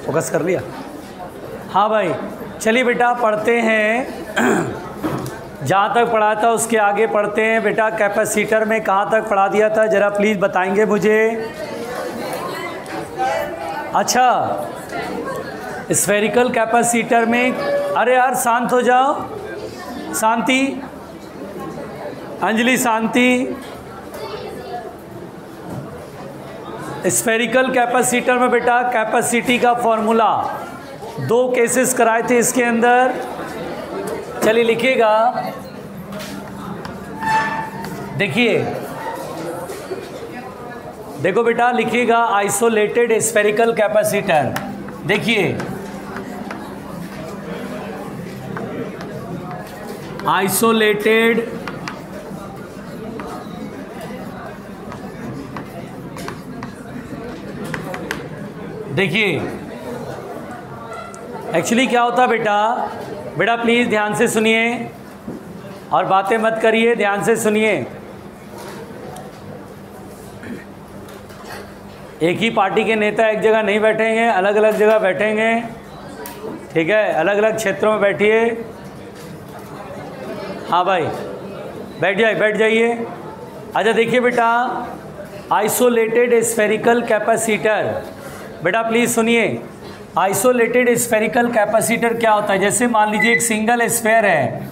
Focus कर लिया? हाँ भाई, चलिए बेटा पढ़ते हैं। जहाँ तक पढ़ा था उसके आगे पढ़ते हैं बेटा। कैपेसिटर में कहाँ तक पढ़ा दिया था ज़रा प्लीज़ बताएंगे मुझे। अच्छा, स्फेरिकल कैपेसिटर में, अरे यार शांत हो जाओ, शांति, अंजलि शांति। स्फेरिकल कैपेसिटर में बेटा कैपेसिटी का फॉर्मूला 2 केसेस कराए थे इसके अंदर। चलिए लिखिएगा, देखिए, देखो बेटा लिखिएगा आइसोलेटेड स्फेरिकल कैपेसिटर। देखिए आइसोलेटेड देखिए एक्चुअली क्या होता है बेटा, बेटा प्लीज़ ध्यान से सुनिए और बातें मत करिए, ध्यान से सुनिए। एक ही पार्टी के नेता एक जगह नहीं बैठेंगे, अलग अलग जगह बैठेंगे, ठीक है, अलग अलग क्षेत्रों में बैठिए। हाँ भाई बैठ जाइए, बैठ जाइए। अच्छा देखिए बेटा, आइसोलेटेड स्फेरिकल कैपेसिटर, बेटा प्लीज़ सुनिए, आइसोलेटेड स्फेरिकल कैपेसिटर क्या होता है। जैसे मान लीजिए एक सिंगल स्फेयर है,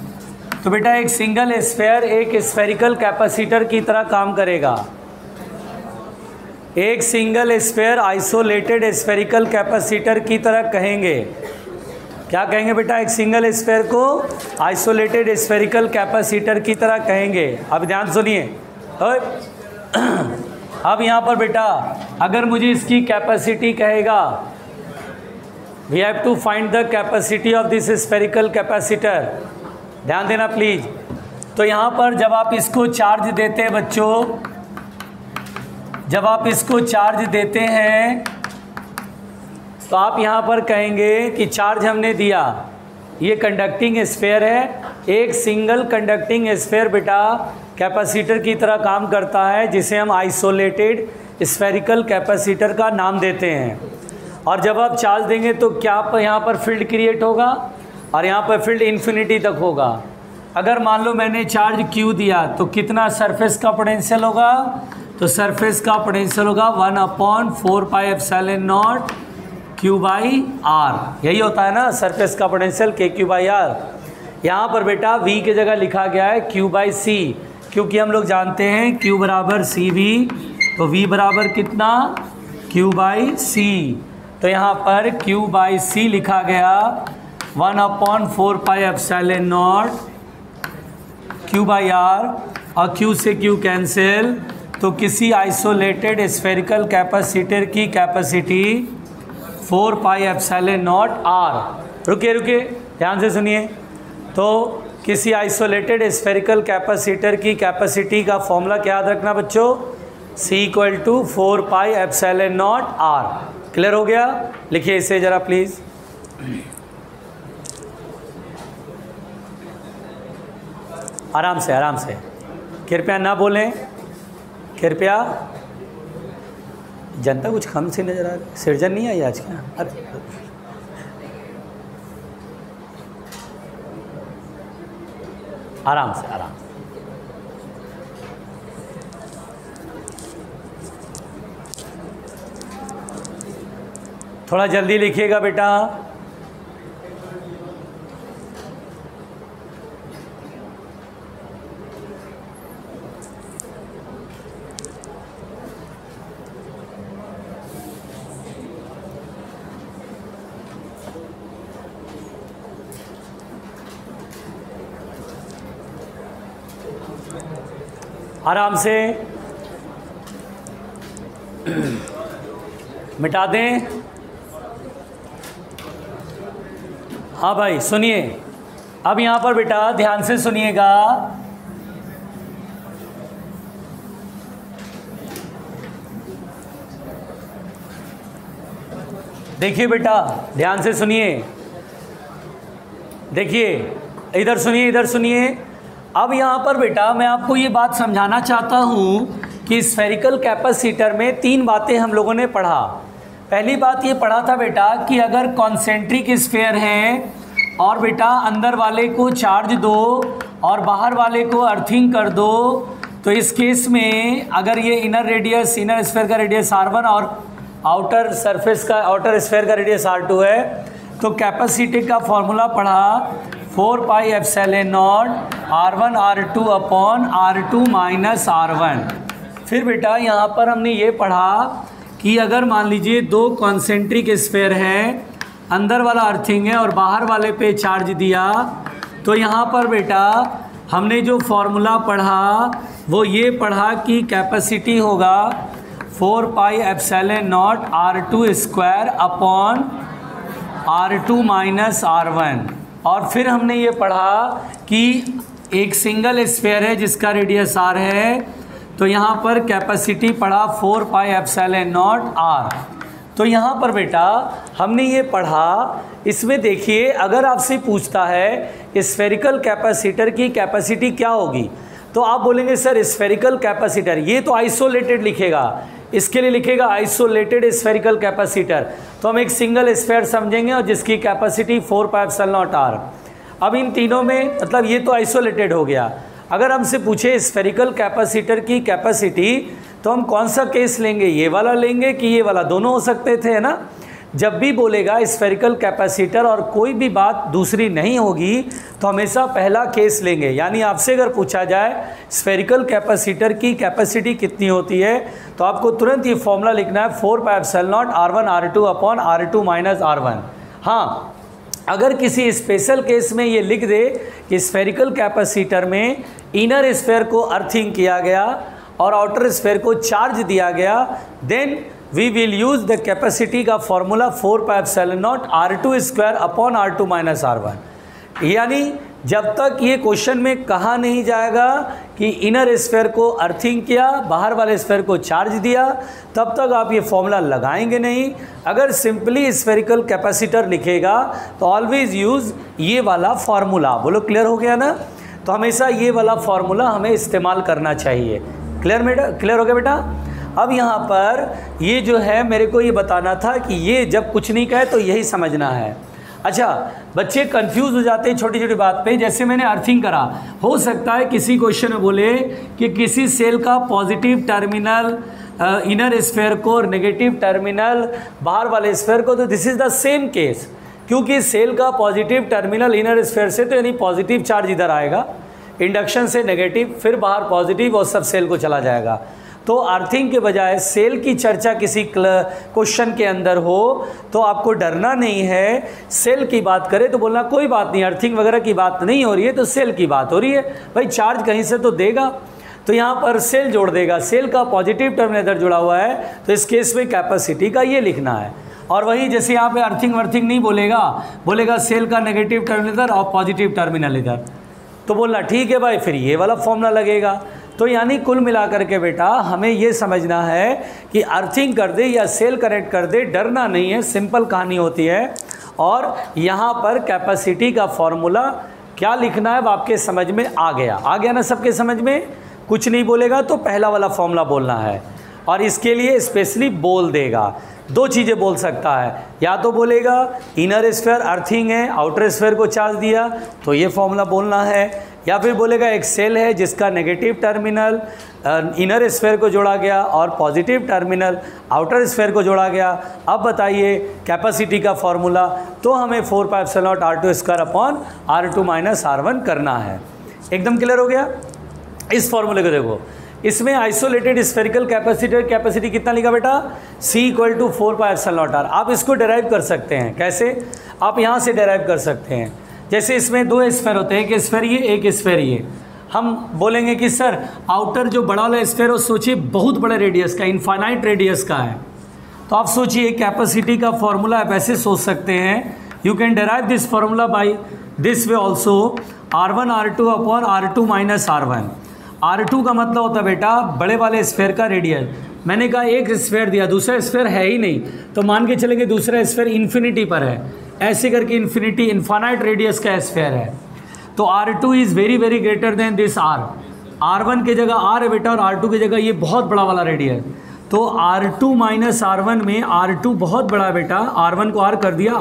तो बेटा एक सिंगल स्फेयर एक स्फेरिकल कैपेसिटर की तरह काम करेगा। एक single sphere isolated spherical capacitor की तरह कहेंगे। क्या कहेंगे बेटा? एक सिंगल स्फेयर को आइसोलेटेड स्फेरिकल कैपेसिटर की तरह कहेंगे। अब ध्यान सुनिए, अब यहाँ पर बेटा अगर मुझे इसकी कैपेसिटी कहेगा, we have to find the capacity of this spherical capacitor, ध्यान देना प्लीज। तो यहाँ पर जब आप इसको चार्ज देते हैं बच्चों, जब आप इसको चार्ज देते हैं तो आप यहाँ पर कहेंगे कि चार्ज हमने दिया, ये कंडक्टिंग स्फेयर है। एक सिंगल कंडक्टिंग स्फेयर बेटा कैपेसिटर की तरह काम करता है, जिसे हम आइसोलेटेड स्फेरिकल कैपेसिटर का नाम देते हैं। और जब आप चार्ज देंगे तो क्या यहाँ पर फील्ड क्रिएट होगा, और यहाँ पर फील्ड इन्फिनिटी तक होगा। अगर मान लो मैंने चार्ज Q दिया तो कितना सरफेस का पोटेंशियल होगा? तो सरफेस का पोटेंशियल होगा 1/4πε0 Q/r। यही होता है ना सरफेस का पोटेंशियल KQ/r। यहाँ पर बेटा V की जगह लिखा गया है Q/c, क्योंकि हम लोग जानते हैं Q बराबर CV, तो V बराबर कितना? Q/c। तो यहाँ पर Q/c लिखा गया 1/4πε0 Q/r, और Q से Q कैंसिल, तो किसी आइसोलेटेड स्फेरिकल कैपेसिटर की कैपेसिटी 4πε0 r। रुकिए रुकिए, ध्यान से सुनिए। तो किसी आइसोलेटेड स्फेरिकल कैपेसिटर की कैपेसिटी का फॉर्मूला क्या याद रखना बच्चों? C = 4πε0 r। क्लियर हो गया? लिखिए इसे ज़रा प्लीज़। आराम से, आराम से, कृपया ना बोलें, कृपया। जनता कुछ कम सी नज़र आ रही, सृजन नहीं आई आज क्या? अरे आराम से, आराम से। थोड़ा जल्दी लिखिएगा बेटा। आराम से मिटा दें। हाँ भाई सुनिए, अब यहाँ पर बेटा ध्यान से सुनिएगा। देखिए बेटा ध्यान से सुनिए, देखिए इधर सुनिए, इधर सुनिए। अब यहाँ पर बेटा मैं आपको ये बात समझाना चाहता हूँ कि स्फेरिकल कैपेसिटर में 3 बातें हम लोगों ने पढ़ा। पहली बात ये पढ़ा था बेटा कि अगर कॉन्सेंट्रिक स्फीयर है और बेटा अंदर वाले को चार्ज दो और बाहर वाले को अर्थिंग कर दो, तो इस केस में अगर ये इनर स्फीयर का रेडियस r1 और आउटर स्फीयर का रेडियस r2 है, तो कैपेसिटी का फॉर्मूला पढ़ा 4 pi epsilon not r1 r2 upon r2 minus r1। फिर बेटा यहाँ पर हमने ये पढ़ा कि अगर मान लीजिए दो कॉन्सेंट्रिक स्फीयर हैं, अंदर वाला अर्थिंग है और बाहर वाले पे चार्ज दिया, तो यहाँ पर बेटा हमने जो फॉर्मूला पढ़ा वो ये पढ़ा कि कैपेसिटी होगा 4 pi epsilon not r2 square upon r2 minus r1। और फिर हमने ये पढ़ा कि एक सिंगल स्फीयर है जिसका रेडियस r है, तो यहाँ पर कैपेसिटी पढ़ा 4 पाई एप्सिलॉन नॉट r। तो यहाँ पर बेटा हमने ये पढ़ा, इसमें देखिए अगर आपसे पूछता है स्फेरिकल कैपेसिटर की कैपेसिटी क्या होगी, तो आप बोलेंगे सर स्फेरिकल कैपेसिटर, ये तो आइसोलेटेड लिखेगा, इसके लिए लिखेगा आइसोलेटेड स्फेरिकल कैपेसिटर, तो हम एक सिंगल स्फीयर समझेंगे और जिसकी capacity 4 pi epsilon not r। अब इन तीनों में मतलब ये तो आइसोलेटेड हो गया। अगर हमसे पूछे स्फेरिकल कैपेसिटर की कैपेसिटी, तो हम कौन सा केस लेंगे, ये वाला लेंगे कि ये वाला, दोनों हो सकते थे, है ना। जब भी बोलेगा स्फेरिकल कैपेसिटर और कोई भी बात दूसरी नहीं होगी तो हमेशा पहला केस लेंगे। यानी आपसे अगर पूछा जाए स्फेरिकल कैपेसिटर की कैपेसिटी कितनी होती है, तो आपको तुरंत ये फॉर्मूला लिखना है 4 pi epsilon not r1 r2 upon r2 minus r1। हाँ, अगर किसी स्पेशल केस में ये लिख दे कि स्फेरिकल कैपेसिटर में इनर स्फीयर को अर्थिंग किया गया और आउटर स्फीयर को चार्ज दिया गया, then we will use the capacity का formula 4 pi epsilon not r2 square upon r2 minus r1। यानी जब तक ये क्वेश्चन में कहा नहीं जाएगा कि इनर स्फीयर को अर्थिंग किया, बाहर वाले स्फीयर को चार्ज दिया, तब तक आप ये फॉर्मूला लगाएंगे नहीं। अगर सिंपली स्फेरिकल कैपेसिटर लिखेगा तो ऑलवेज यूज़ ये वाला फॉर्मूला। बोलो क्लियर हो गया ना। तो हमेशा ये वाला फॉर्मूला हमें इस्तेमाल करना चाहिए। क्लियर हो गया बेटा। अब यहाँ पर ये जो है मेरे को ये बताना था कि ये जब कुछ नहीं कहे तो यही समझना है। अच्छा, बच्चे कंफ्यूज हो जाते हैं छोटी छोटी बात पे। जैसे मैंने अर्थिंग करा, हो सकता है किसी क्वेश्चन में बोले कि किसी सेल का पॉजिटिव टर्मिनल इनर स्फीयर को और नेगेटिव टर्मिनल बाहर वाले स्फीयर को, तो this is the same case, क्योंकि सेल का पॉजिटिव टर्मिनल इनर स्फीयर से, तो यानी पॉजिटिव चार्ज इधर आएगा, इंडक्शन से नेगेटिव, फिर बाहर पॉजिटिव और सब सेल को चला जाएगा। तो अर्थिंग के बजाय सेल की चर्चा किसी क्वेश्चन के अंदर हो तो आपको डरना नहीं है। सेल की बात करें तो बोलना कोई बात नहीं, अर्थिंग वगैरह की बात नहीं हो रही है, तो सेल की बात हो रही है, भाई चार्ज कहीं से तो देगा, तो यहाँ पर सेल जोड़ देगा, सेल का पॉजिटिव टर्मिनल इधर जुड़ा हुआ है, तो इस केस में कैपेसिटी का ये लिखना है। और वही जैसे यहाँ पे अर्थिंग वर्थिंग नहीं बोलेगा, बोलेगा सेल का नेगेटिव टर्मिनल इधर और पॉजिटिव टर्मिनल इधर, तो बोलना ठीक है भाई, फिर ये वाला फॉर्मूला लगेगा। तो यानी कुल मिलाकर के बेटा हमें ये समझना है कि अर्थिंग कर दे या सेल कनेक्ट कर दे, डरना नहीं है, सिंपल कहानी होती है। और यहाँ पर कैपेसिटी का फॉर्मूला क्या लिखना है वो आपके समझ में आ गया ना सबके समझ में। कुछ नहीं बोलेगा तो पहला वाला फॉर्मूला बोलना है, और इसके लिए स्पेशली बोल देगा। दो चीज़ें बोल सकता है, या तो बोलेगा इनर स्फीयर अर्थिंग है, आउटर स्फीयर को चार्ज दिया, तो ये फॉर्मूला बोलना है, या फिर बोलेगा एक सेल है जिसका नेगेटिव टर्मिनल इनर स्फीयर को जोड़ा गया और पॉजिटिव टर्मिनल आउटर स्फीयर को जोड़ा गया। अब बताइए कैपेसिटी का फॉर्मूला, तो हमें 4 pi epsilon not r2 square upon r2 minus r1 करना है। एकदम क्लियर हो गया। इस फॉर्मूले को देखो, इसमें आइसोलेटेड स्फेरिकल कैपेसिटर कैपेसिटी कितना लिखा बेटा, C = 4 pi epsilon not r। आप इसको डेराइव कर सकते हैं, कैसे, आप यहाँ से डेराइव कर सकते हैं। जैसे इसमें दो स्फीयर होते हैं, एक स्फीयर ये, एक स्फीयर ये। हम बोलेंगे कि सर आउटर जो बड़ा वाला स्फीयर हो, सोचिए बहुत बड़े रेडियस का, इनफाइनाइट रेडियस का है, तो आप सोचिए कैपेसिटी का फॉर्मूला आप ऐसे सोच सकते हैं, you can derive this formula by this way also, r1 r2 upon r2 minus r1। r2 का मतलब होता है बेटा बड़े वाले स्फीयर का रेडियस। मैंने कहा एक स्फीयर दिया, दूसरा स्फीयर है ही नहीं, तो मान के चलेंगे दूसरा स्फीयर इन्फिनिटी पर है, ऐसे करके इन्फिनिटी इनफाइनाइट रेडियस का स्फीयर है, तो r2 is very very greater than this r। r1 की जगह r है बेटा और r2 की जगह ये बहुत बड़ा वाला रेडियस, तो R2 माइनस R1 में R2 बहुत बड़ा बेटा, R1 को R कर दिया,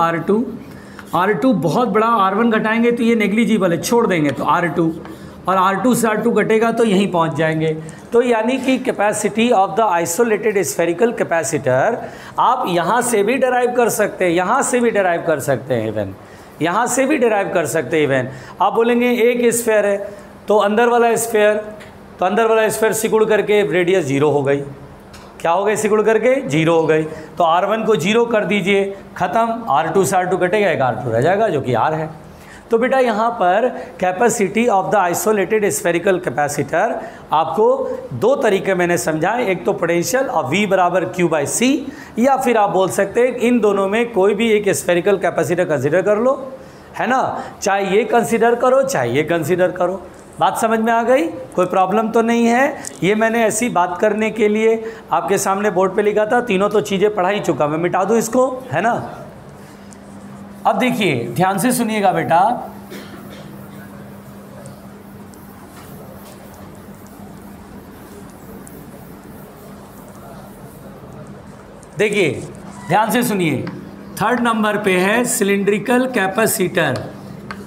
R2 बहुत बड़ा, R1 घटाएंगे तो ये नेग्लिजिबल है, छोड़ देंगे तो R2, और R2 से R2 घटेगा तो यहीं पहुंच जाएंगे। तो यानी कि capacity of the isolated spherical capacitor आप यहाँ से भी डिराइव कर सकते हैं, यहाँ से भी डिराइव कर सकते हैं, इवन यहाँ से भी डिराइव कर सकते हैं। इवन आप बोलेंगे एक स्फेयर है तो अंदर वाला स्फेयर सिकुड़ करके रेडियस 0 हो गई, क्या हो गई, सिकुड़ करके 0 हो गई, तो R1 को 0 कर दीजिए, ख़त्म, R2 से R2 घटेगा, एक R2 रह जाएगा जो कि R है। तो बेटा यहाँ पर capacity of the isolated spherical capacitor आपको दो तरीके मैंने समझाए, एक तो पोटेंशियल और V बराबर Q/C, या फिर आप बोल सकते हैं इन दोनों में कोई भी एक स्फेरिकल कैपेसिटर कंसिडर कर लो, है ना, चाहे ये कंसिडर करो चाहे ये कंसिडर करो। बात समझ में आ गई, कोई प्रॉब्लम तो नहीं है। ये मैंने ऐसी बात करने के लिए आपके सामने बोर्ड पे लिखा था, तीनों तो चीज़ें पढ़ा ही चुका, मैं मिटा दूँ इसको, है ना। अब देखिए ध्यान से सुनिएगा बेटा, देखिए ध्यान से सुनिए, 3rd नंबर पे है सिलिंड्रिकल कैपेसिटर।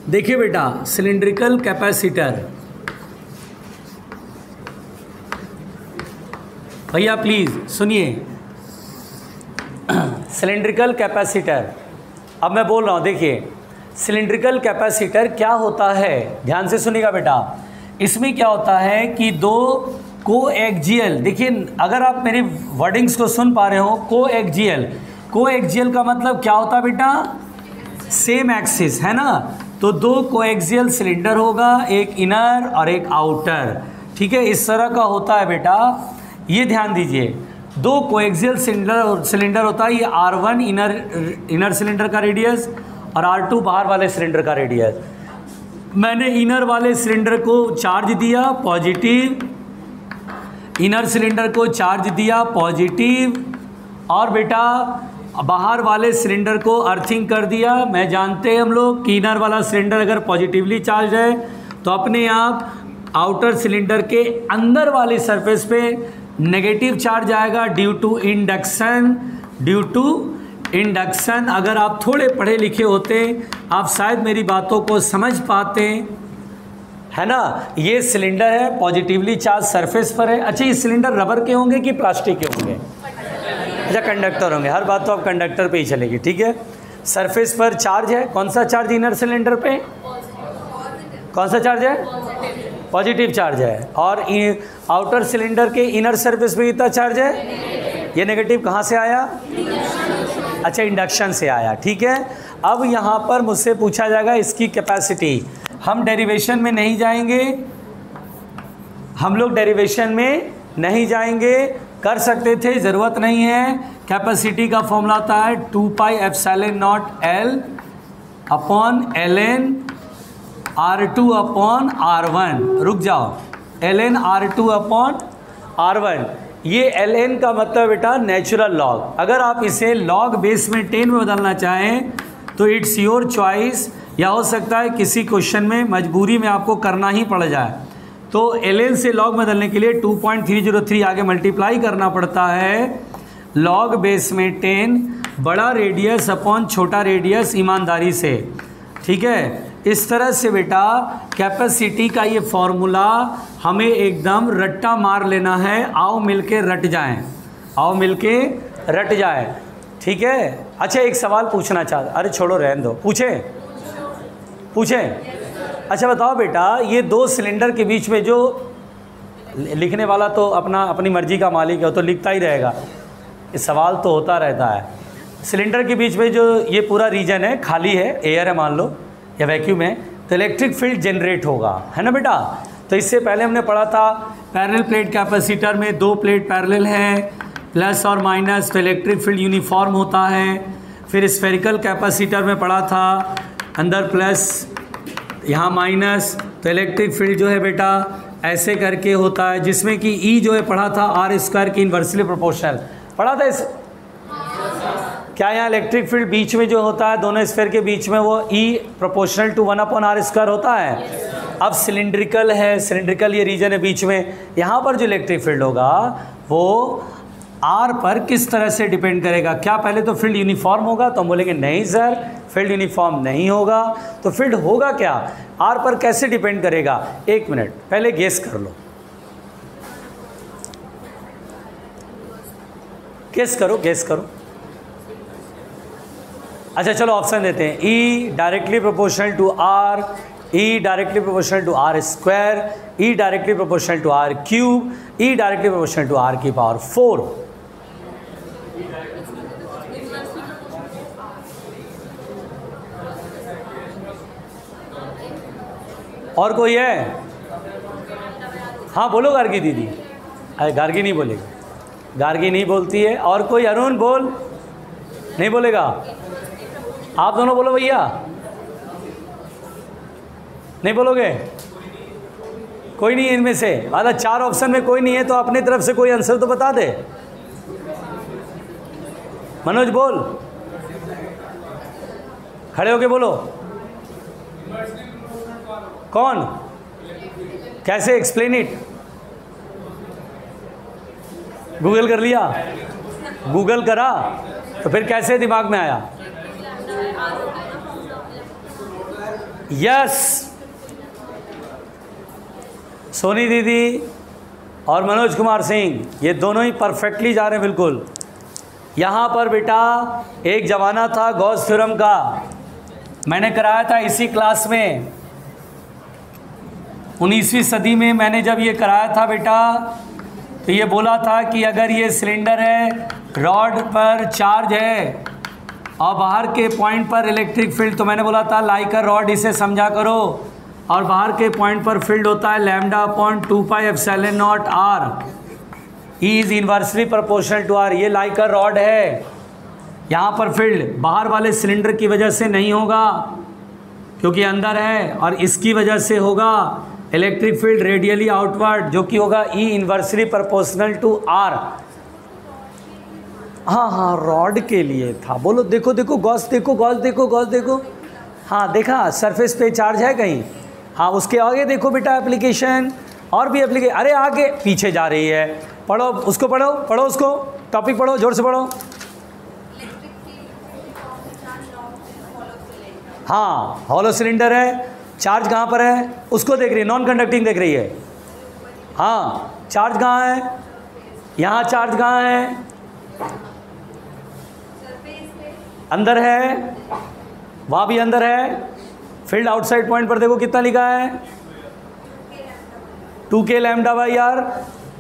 देखिए बेटा सिलिंड्रिकल कैपेसिटर, भैया प्लीज सुनिए, सिलिंड्रिकल कैपेसिटर, अब मैं बोल रहा हूँ, देखिए सिलिंड्रिकल कैपेसिटर क्या होता है, ध्यान से सुनिएगा बेटा। इसमें क्या होता है कि दो कोएक्सियल, देखिए अगर आप मेरी वर्डिंग्स को सुन पा रहे हो, कोएक्सियल का मतलब क्या होता है बेटा, सेम एक्सिस, है ना। तो दो कोएक्सियल सिलेंडर होगा, एक इनर और एक आउटर, ठीक है, इस तरह का होता है बेटा। ये ध्यान दीजिए, दो कोएक्सियल सिलेंडर होता है, ये R1 इनर सिलेंडर का रेडियस और R2 बाहर वाले सिलेंडर का रेडियस। मैंने इनर वाले सिलेंडर को चार्ज दिया पॉजिटिव, इनर सिलेंडर को चार्ज दिया पॉजिटिव, और बेटा बाहर वाले सिलेंडर को अर्थिंग कर दिया। मैं जानते हैं हम लोग कि इनर वाला सिलेंडर अगर पॉजिटिवली चार्ज है तो अपने आप आउटर सिलेंडर के अंदर वाली सरफेस पे नेगेटिव चार्ज आएगा ड्यू टू इंडक्शन। अगर आप थोड़े पढ़े लिखे होते आप शायद मेरी बातों को समझ पाते, है ना। ये सिलेंडर है, पॉजिटिवली चार्ज सरफेस पर है। अच्छा, ये सिलेंडर रबर के होंगे कि प्लास्टिक के होंगे? अच्छा, कंडक्टर होंगे। हर बात तो आप कंडक्टर पे ही चलेगी, ठीक है। सरफेस पर चार्ज है, कौन सा चार्ज इनर सिलेंडर पे, कौन सा चार्ज है, पॉजिटिव चार्ज है। और आउटर सिलेंडर के इनर सरफेस पे कितना चार्ज है, ये नेगेटिव कहाँ से आया, अच्छा इंडक्शन से आया, ठीक है। अब यहाँ पर मुझसे पूछा जाएगा इसकी कैपेसिटी। हम डेरिवेशन में नहीं जाएंगे, हम लोग डेरिवेशन में नहीं जाएंगे, कर सकते थे, ज़रूरत नहीं है। कैपेसिटी का फॉर्मूला आता है 2πε0L upon ln R2 upon R1। रुक जाओ, ln R2 अपॉन R1। ये ln का मतलब बेटा नेचुरल लॉग। अगर आप इसे लॉग बेस में 10 में बदलना चाहें तो इट्स योर चॉइस, या हो सकता है किसी क्वेश्चन में मजबूरी में आपको करना ही पड़ जाए। तो ln से लॉग बदलने के लिए 2.303 आगे मल्टीप्लाई करना पड़ता है, लॉग बेस में 10 बड़ा रेडियस अपॉन छोटा रेडियस, ईमानदारी से, ठीक है। इस तरह से बेटा कैपेसिटी का ये फॉर्मूला हमें एकदम रट्टा मार लेना है। आओ मिलके रट जाएं, आओ मिलके रट जाएं, ठीक है। अच्छा, एक सवाल पूछना चाहता, अरे छोड़ो रहने दो, पूछें। अच्छा बताओ बेटा, ये दो सिलेंडर के बीच में जो, लिखने वाला तो अपनी मर्जी का मालिक है, तो लिखता ही रहेगा, ये सवाल तो होता रहता है। सिलेंडर के बीच में जो ये पूरा रीजन है, खाली है, एयर है मान लो, या वैक्यूम है, तो इलेक्ट्रिक फील्ड जनरेट होगा, है ना बेटा। तो इससे पहले हमने पढ़ा था पैरेलल प्लेट कैपेसिटर में दो प्लेट पैरेलल है, प्लस और माइनस, तो इलेक्ट्रिक फील्ड यूनिफॉर्म होता है। फिर स्फेरिकल कैपेसिटर में पढ़ा था अंदर प्लस यहाँ माइनस, तो इलेक्ट्रिक फील्ड जो है बेटा ऐसे करके होता है, जिसमें कि E जो है पढ़ा था R² की इन्वर्सली प्रोपोर्शनल पढ़ा था इस। क्या यहाँ इलेक्ट्रिक फील्ड बीच में जो होता है दोनों स्फीयर के बीच में, वो E प्रोपोर्शनल टू 1/r² होता है। अब सिलिंड्रिकल है, सिलिंड्रिकल ये रीजन है बीच में, यहाँ पर जो इलेक्ट्रिक फील्ड होगा वो आर पर किस तरह से डिपेंड करेगा? क्या पहले तो फील्ड यूनिफॉर्म होगा? तो हम बोलेंगे नहीं सर, फील्ड यूनिफॉर्म नहीं होगा। तो फील्ड होगा क्या? आर पर कैसे डिपेंड करेगा? एक मिनट, पहले गेस कर लो, गेस करो, गेस करो। अच्छा चलो ऑप्शन देते हैं। E directly proportional to R, E directly proportional to R square, E directly proportional to R cube, E directly proportional to R की पावर 4। और कोई है? हाँ बोलो गार्गी दीदी। अरे गार्गी नहीं बोलेगी, गार्गी नहीं बोलती है। और कोई? अरुण बोल। नहीं बोलेगा? आप दोनों बोलो भैया। नहीं बोलोगे? कोई नहीं है इनमें से? मतलब 4 ऑप्शन में कोई नहीं है तो अपनी तरफ से कोई आंसर तो बता दे। मनोज बोल, खड़े होके बोलो। कौन? कैसे? Explain it. गूगल कर लिया? गूगल करा तो फिर कैसे दिमाग में आया? यस, सोनी दीदी और मनोज कुमार सिंह, ये दोनों ही परफेक्टली जा रहे हैं बिल्कुल। यहाँ पर बेटा एक ज़माना था गॉस थ्योरम का, मैंने कराया था इसी क्लास में। 19वीं सदी में मैंने जब ये कराया था बेटा, तो ये बोला था कि अगर ये सिलेंडर है, रॉड पर चार्ज है और बाहर के पॉइंट पर इलेक्ट्रिक फील्ड, तो मैंने बोला था लाइक अ रॉड, इसे समझा करो। और बाहर के पॉइंट पर फील्ड होता है lambda upon 2 pi epsilon not R, E is inversely proportional to R. ये लाइक अ रॉड है। यहाँ पर फील्ड बाहर वाले सिलेंडर की वजह से नहीं होगा क्योंकि अंदर है, और इसकी वजह से होगा इलेक्ट्रिक फील्ड रेडियली आउटवर्ड, जो कि होगा ई इन्वर्सली प्रोपोर्शनल टू आर। हाँ हाँ, रॉड के लिए था। बोलो, देखो देखो गॉस, देखो गॉस, देखो गॉस, देखो। हाँ देखा, सरफेस पे चार्ज है कहीं? हाँ, उसके आगे देखो बेटा एप्लीकेशन, और भी एप्लीकेशन। अरे आगे पीछे जा रही है, पढ़ो उसको, पढ़ो पढ़ो उसको, टॉपिक पढ़ो, जोर से पढ़ो। हाँ, हॉलो सिलेंडर है, चार्ज कहाँ पर है उसको देख रही है, नॉन कंडक्टिंग देख रही है। हाँ, चार्ज कहाँ है? यहाँ चार्ज कहाँ है? अंदर है, वहाँ भी अंदर है। फील्ड आउटसाइड पॉइंट पर देखो कितना लिखा है, 2k लैम्डा बाई आर।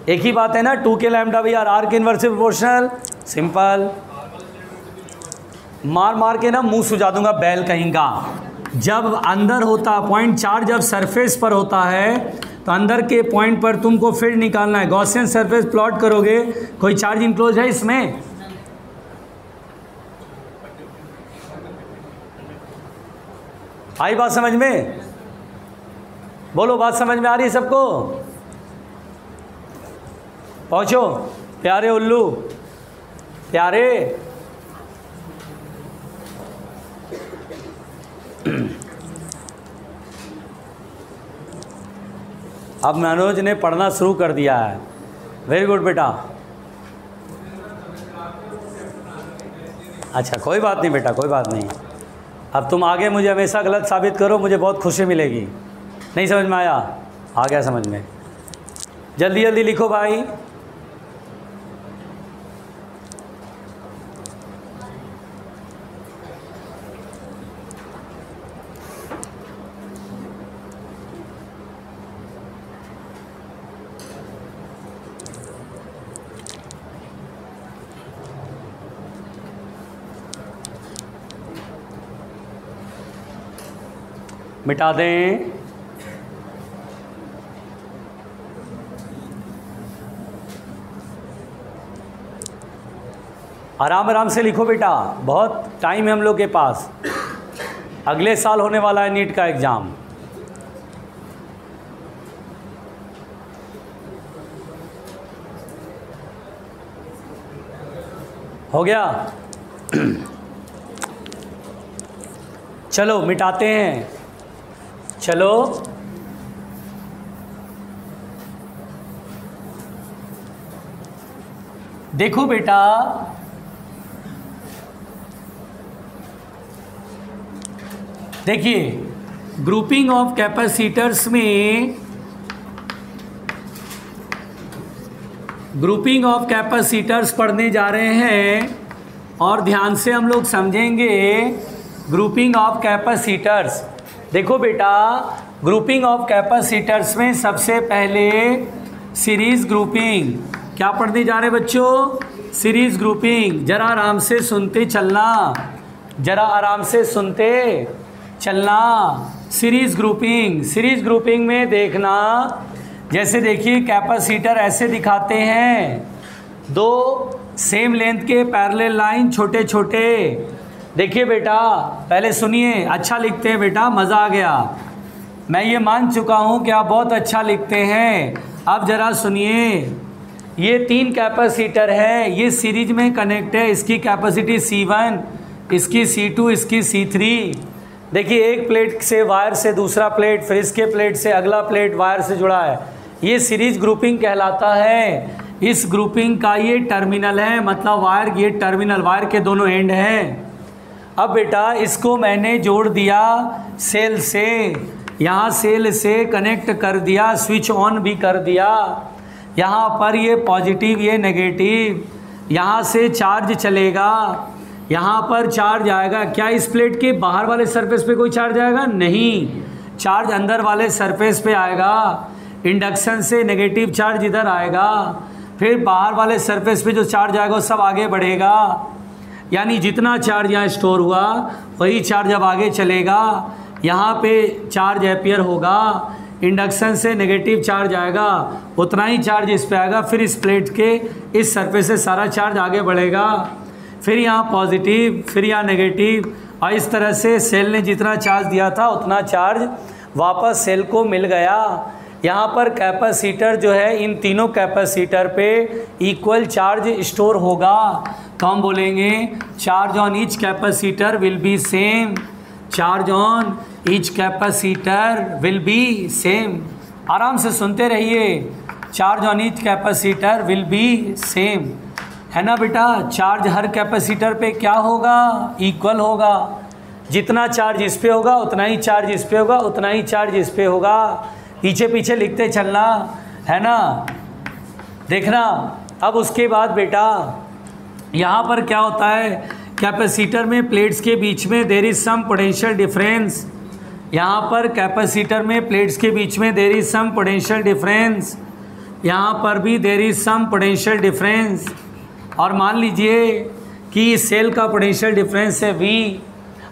एक ही बात है ना, 2k lambda by R, R के इनवर्सली प्रोपोर्शनल। सिंपल। मार मार के ना मुंह सुझा दूंगा बैल कहेंगा। जब अंदर होता पॉइंट चार्ज, जब सरफेस पर होता है तो अंदर के पॉइंट पर तुमको फील्ड निकालना है। गॉसियन सरफेस प्लॉट करोगे, कोई चार्ज इनक्लोज है इसमें? आई बात समझ में? बोलो, बात समझ में आ रही है सबको? पहुंचो प्यारे उल्लू, प्यारे। अब मनोज ने पढ़ना शुरू कर दिया है। वेरी गुड बेटा। अच्छा, कोई बात नहीं बेटा, कोई बात नहीं। अब तुम आगे मुझे हमेशा गलत साबित करो, मुझे बहुत खुशी मिलेगी। नहीं समझ में आया? आ गया समझ में? जल्दी जल्दी लिखो भाई। मिटा दें। आराम आराम से लिखो बेटा, बहुत टाइम है हम लोग के पास। अगले साल होने वाला है नीट का एग्ज़ाम। हो गया? चलो मिटाते हैं। चलो देखो बेटा, देखिए ग्रुपिंग ऑफ कैपेसिटर्स में, ग्रुपिंग ऑफ कैपेसिटर्स पढ़ने जा रहे हैं और ध्यान से हम लोग समझेंगे ग्रुपिंग ऑफ कैपेसिटर्स। देखो बेटा, ग्रुपिंग ऑफ कैपेसिटर्स में सबसे पहले सीरीज ग्रुपिंग, क्या पढ़ने जा रहे बच्चों? Series grouping. जरा आराम से सुनते चलना, जरा आराम से सुनते चलना। सीरीज ग्रुपिंग, सीरीज ग्रुपिंग में देखना, जैसे देखिए कैपेसिटर ऐसे दिखाते हैं, दो सेम लेंथ के पैरेलल लाइन छोटे छोटे। देखिए बेटा, पहले सुनिए, अच्छा लिखते हैं बेटा, मज़ा आ गया। मैं ये मान चुका हूँ कि आप बहुत अच्छा लिखते हैं। अब ज़रा सुनिए, ये 3 कैपेसिटर है, ये सीरीज में कनेक्ट है। इसकी कैपेसिटी C1, इसकी C2, इसकी C3। देखिए एक प्लेट से वायर से दूसरा प्लेट, फिर इसके प्लेट से अगला प्लेट वायर से जुड़ा है। ये सीरीज ग्रुपिंग कहलाता है। इस ग्रुपिंग का ये टर्मिनल है, मतलब वायर, ये टर्मिनल वायर के दोनों एंड हैं। अब बेटा इसको मैंने जोड़ दिया सेल से, यहाँ सेल से कनेक्ट कर दिया, स्विच ऑन भी कर दिया। यहाँ पर ये पॉजिटिव, ये नेगेटिव, यहाँ से चार्ज चलेगा, यहाँ पर चार्ज आएगा। क्या इस प्लेट के बाहर वाले सरफेस पे कोई चार्ज आएगा? नहीं, चार्ज अंदर वाले सरफेस पे आएगा। इंडक्शन से नेगेटिव चार्ज इधर आएगा, फिर बाहर वाले सरफेस पे जो चार्ज आएगा वो सब आगे बढ़ेगा। यानी जितना चार्ज यहाँ स्टोर हुआ वही चार्ज अब आगे चलेगा। यहाँ पे चार्ज एपियर होगा, इंडक्शन से नेगेटिव चार्ज आएगा, उतना ही चार्ज इस पे आएगा, फिर इस प्लेट के इस सरफेस से सारा चार्ज आगे बढ़ेगा, फिर यहाँ पॉजिटिव, फिर यहाँ नेगेटिव, और इस तरह से सेल ने जितना चार्ज दिया था उतना चार्ज वापस सेल को मिल गया। यहाँ पर कैपेसिटर जो है, इन तीनों कैपेसिटर पे इक्वल चार्ज स्टोर होगा, तो हम बोलेंगे charge on each capacitor will be same, charge on each capacitor will be same. आराम से सुनते रहिए, charge on each capacitor will be same, है ना बेटा। चार्ज हर कैपेसिटर पे क्या होगा? इक्वल होगा। जितना चार्ज इस पे होगा उतना ही चार्ज इस पे होगा, उतना ही चार्ज इस पे होगा। पीछे पीछे लिखते चलना, है ना, देखना। अब उसके बाद बेटा यहाँ पर क्या होता है, कैपेसिटर में प्लेट्स के बीच में there is some potential difference. यहाँ पर कैपेसिटर में प्लेट्स के बीच में there is some potential difference, यहाँ पर भी there is some potential difference. और मान लीजिए कि सेल का पोटेंशियल डिफरेंस है V।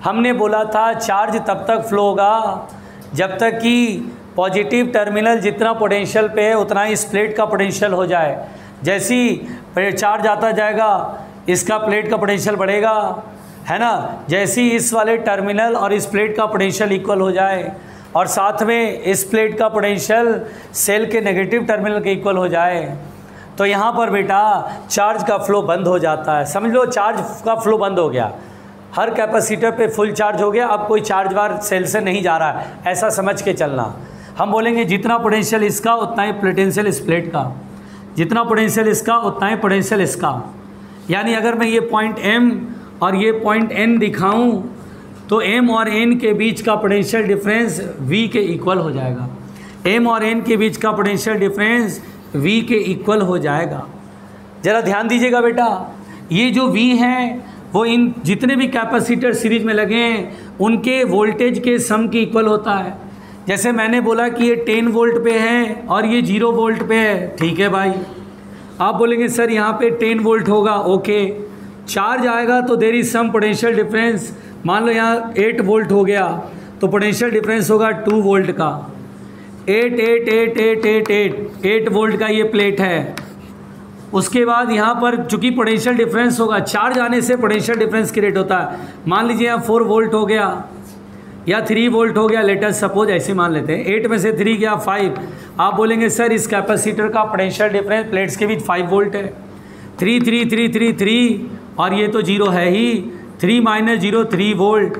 हमने बोला था चार्ज तब तक फ्लो होगा जब तक कि पॉजिटिव टर्मिनल जितना पोटेंशियल पे है उतना इस प्लेट का पोटेंशियल हो जाए। जैसी चार्ज आता जाएगा इसका प्लेट का पोटेंशियल बढ़ेगा, है ना। जैसी इस वाले टर्मिनल और इस प्लेट का पोटेंशियल इक्वल हो जाए और साथ में इस प्लेट का पोटेंशियल सेल के नेगेटिव टर्मिनल के इक्वल हो जाए, तो यहाँ पर बेटा चार्ज का फ्लो बंद हो जाता है। समझ लो चार्ज का फ्लो बंद हो गया, हर कैपेसिटर पे फुल चार्ज हो गया, अब कोई चार्ज बार सेल से नहीं जा रहा है, ऐसा समझ के चलना। हम बोलेंगे जितना पोटेंशियल इसका उतना ही पोटेंशियल इस प्लेट का, जितना पोटेंशियल इसका उतना ही पोटेंशियल इसका। यानी अगर मैं ये पॉइंट M और ये पॉइंट N दिखाऊं तो M और N के बीच का पोटेंशियल डिफरेंस V के इक्वल हो जाएगा। M और N के बीच का पोटेंशियल डिफरेंस V के इक्वल हो जाएगा। ज़रा ध्यान दीजिएगा बेटा, ये जो V है वो इन जितने भी कैपेसिटर सीरीज में लगे हैं उनके वोल्टेज के सम के इक्वल होता है। जैसे मैंने बोला कि ये 10 वोल्ट पे है और ये 0 वोल्ट पे है, ठीक है भाई। आप बोलेंगे सर यहाँ पे 10 वोल्ट होगा, ओके। चार्ज आएगा तो there is some potential difference. मान लो यहाँ 8 वोल्ट हो गया तो पोटेंशियल डिफरेंस होगा 2 वोल्ट का। 8 वोल्ट का ये प्लेट है। उसके बाद यहाँ पर चूँकि पोटेंशियल डिफरेंस होगा, चार्ज आने से पोटेंशियल डिफरेंस क्रिएट होता है। मान लीजिए यहाँ 4 वोल्ट हो गया या 3 वोल्ट हो गया, लेट अस सपोज ऐसे मान लेते हैं। 8 में से 3 गया 5। आप बोलेंगे सर इस कैपेसिटर का पोटेंशियल डिफरेंस प्लेट्स के बीच 5 वोल्ट है। 3 3 3 3 3 और ये तो 0 है ही, 3 - 0 3 वोल्ट।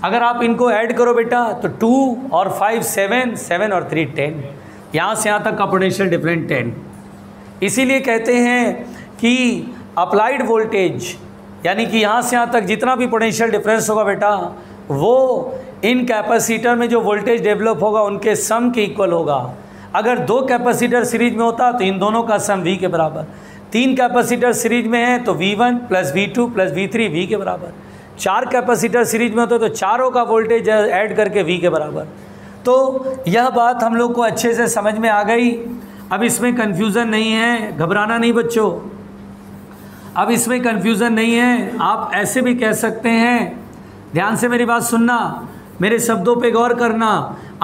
अगर आप इनको ऐड करो बेटा तो 2 और 5 7, 7 और 3 10, यहाँ से यहाँ तक का पोटेंशियल डिफरेंस 10। इसीलिए कहते हैं कि अप्लाइड वोल्टेज यानी कि यहाँ से यहाँ तक जितना भी पोटेंशियल डिफरेंस होगा बेटा, वो इन कैपेसिटर में जो वोल्टेज डेवलप होगा उनके सम के इक्वल होगा। अगर 2 कैपेसिटर सीरीज में होता तो इन दोनों का सम V के बराबर, 3 कैपेसिटर सीरीज में है तो V1 + V2 + V3 V के बराबर, 4 कैपेसिटर सीरीज में होता तो चारों का वोल्टेज ऐड करके V के बराबर। तो यह बात हम लोग को अच्छे से समझ में आ गई। अब इसमें कन्फ्यूज़न नहीं है, घबराना नहीं बच्चों, अब इसमें कन्फ्यूज़न नहीं है। आप ऐसे भी कह सकते हैं, ध्यान से मेरी बात सुनना, मेरे शब्दों पे गौर करना।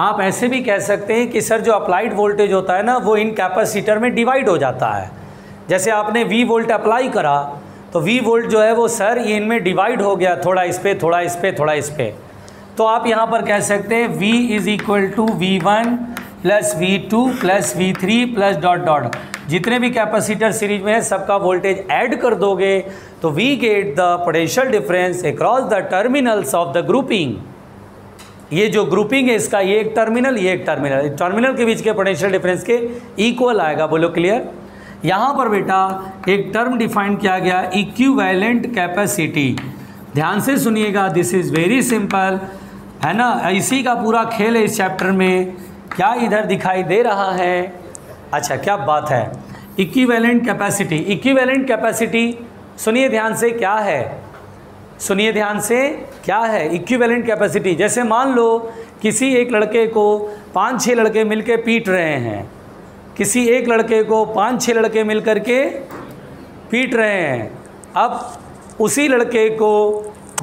आप ऐसे भी कह सकते हैं कि सर जो अप्लाइड वोल्टेज होता है ना वो इन कैपेसिटर में डिवाइड हो जाता है। जैसे आपने V वोल्ट अप्लाई करा तो V वोल्ट जो है वो सर ये इनमें डिवाइड हो गया, थोड़ा इस पे, थोड़ा इस पे, थोड़ा इस पे। तो आप यहाँ पर कह सकते हैं V = V1 + V2 + V3 + dot dot, जितने भी कैपेसिटर सीरीज में है सबका वोल्टेज ऐड कर दोगे तो we get the potential difference across the terminals of the grouping. ये जो ग्रुपिंग है इसका, ये एक टर्मिनल, ये एक टर्मिनल, टर्मिनल के बीच के पोटेंशियल डिफरेंस के इक्वल आएगा। बोलो क्लियर। यहाँ पर बेटा एक टर्म डिफाइन किया गया, इक्विवेलेंट कैपेसिटी। ध्यान से सुनिएगा, दिस इज़ वेरी सिंपल, है ना। इसी का पूरा खेल है इस चैप्टर में। क्या इधर दिखाई दे रहा है? अच्छा, क्या बात है। इक्विवेलेंट कैपेसिटी, इक्विवेलेंट कैपेसिटी सुनिए ध्यान से क्या है, सुनिए ध्यान से क्या है इक्विवेलेंट कैपेसिटी। जैसे मान लो किसी एक लड़के को 5-6 लड़के मिलके पीट रहे हैं, किसी एक लड़के को 5-6 लड़के मिल कर के पीट रहे हैं। अब उसी लड़के को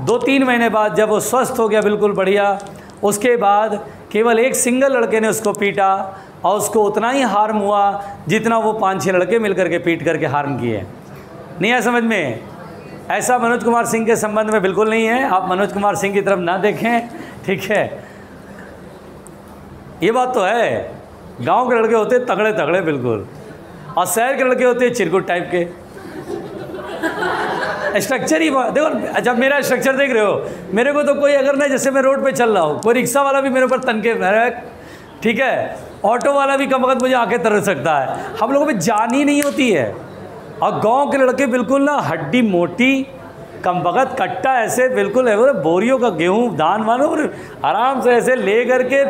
2-3 महीने बाद जब वो स्वस्थ हो गया बिल्कुल बढ़िया, उसके बाद केवल एक सिंगल लड़के ने उसको पीटा और उसको उतना ही हार्म हुआ जितना वो 5-6 लड़के मिल कर के पीट करके हार्म किए। नहीं है समझ में? ऐसा मनोज कुमार सिंह के संबंध में बिल्कुल नहीं है। आप मनोज कुमार सिंह की तरफ ना देखें, ठीक है। ये बात तो है, गांव के लड़के होते तगड़े तगड़े बिल्कुल, और शहर के लड़के होते चिरकुट टाइप के। स्ट्रक्चर ही देखो, जब मेरा स्ट्रक्चर देख रहे हो, मेरे को तो कोई अगर ना, जैसे मैं रोड पे चल रहा हूँ, कोई रिक्शा वाला भी मेरे ऊपर तनके, ठीक है, ऑटो वाला भी कम वक्त मुझे आके तर सकता है। हम लोगों में जान ही नहीं होती है। और गांव के लड़के बिल्कुल ना हड्डी मोटी, कम वक्त कट्टा ऐसे बिल्कुल है, बोरियों का गेहूँ धान वानो आराम से ऐसे ले करके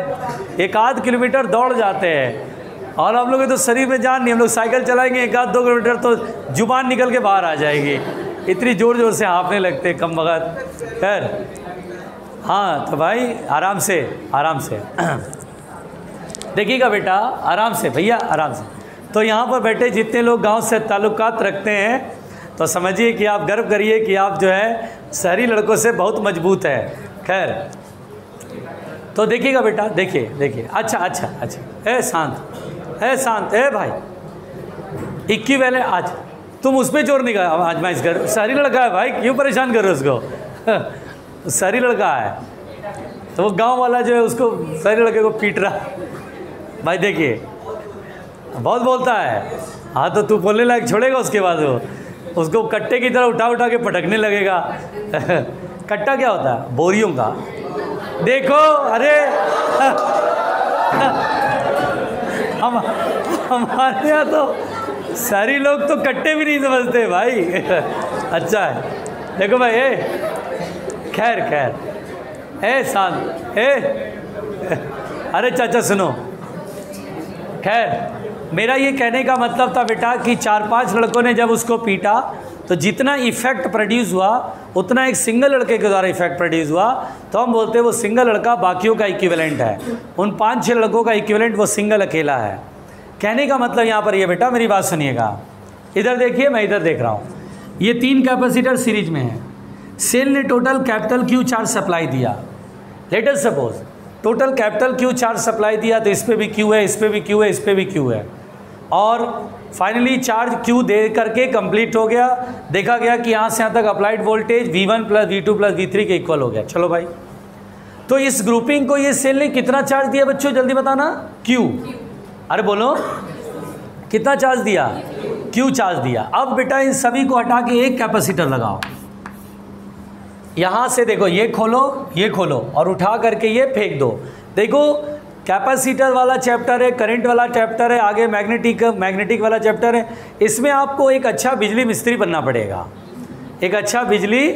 1-8 किलोमीटर दौड़ जाते हैं। और हम लोग के तो शरीर में जान नहीं, हम लोग साइकिल चलाएंगे 1-2 किलोमीटर तो जुबान निकल के बाहर आ जाएगी, इतनी ज़ोर ज़ोर से हाँफने लगते कम वक्त। खैर हाँ, तो भाई आराम से, आराम से देखिएगा बेटा, आराम से भैया, आराम से। तो यहाँ पर बैठे जितने लोग गांव से ताल्लुकात रखते हैं तो समझिए कि आप गर्व करिए कि आप जो है शहरी लड़कों से बहुत मजबूत है। खैर तो देखिएगा बेटा, देखिए देखिए, अच्छा अच्छा अच्छा, ए शांत, ए शांत, ए भाई, 21 वाले आज तुम उस पर जोर नहीं कर, आज मैं इस घर शहरी लड़का है भाई, क्यों परेशान कर रहे हो उसको? शहरी लड़का है तो वो गांव वाला जो है उसको शहरी लड़के को पीट रहा। भाई देखिए बहुत बोलता है, हाँ तो तू बोलने लायक छोड़ेगा, उसके बाद वो उसको कट्टे की तरह उठा उठा के पटकने लगेगा। कट्टा क्या होता है? बोरियों का। देखो अरे हमारे यहाँ तो सारी लोग तो कट्टे भी नहीं समझते भाई। अच्छा है, देखो भाई, खैर खैर, शांत, अरे चाचा सुनो। खैर मेरा ये कहने का मतलब था बेटा कि 4-5 लड़कों ने जब उसको पीटा तो जितना इफेक्ट प्रोड्यूस हुआ उतना एक सिंगल लड़के के द्वारा इफेक्ट प्रोड्यूस हुआ, तो हम बोलते हैं वो सिंगल लड़का बाकियों का इक्विवेलेंट है। उन 5-6 लड़कों का इक्विवेलेंट वो सिंगल अकेला है। कहने का मतलब यहाँ पर ये बेटा, मेरी बात सुनिएगा, इधर देखिए, मैं इधर देख रहा हूँ। ये 3 कैपेसिटर सीरीज में है। सेल ने total capital Q charge supply दिया। Let us suppose total capital Q charge supply दिया, तो इस पर भी Q है, इस पर भी Q है, इस पर भी Q है, और फाइनली चार्ज Q दे करके कंप्लीट हो गया। देखा गया कि यहाँ से यहाँ तक applied voltage V1 + V2 + V3 के इक्वल हो गया। चलो भाई, तो इस ग्रुपिंग को ये सेल ने कितना चार्ज दिया बच्चों, जल्दी बताना। Q, अरे बोलो कितना चार्ज दिया? Q चार्ज दिया। अब बेटा इन सभी को हटा के एक कैपेसिटर लगाओ। यहाँ से देखो, ये खोलो, ये खोलो, और उठा करके ये फेंक दो। देखो कैपेसिटर वाला चैप्टर है, करंट वाला चैप्टर है, आगे मैग्नेटिक वाला चैप्टर है। इसमें आपको एक अच्छा बिजली मिस्त्री बनना पड़ेगा, एक अच्छा बिजली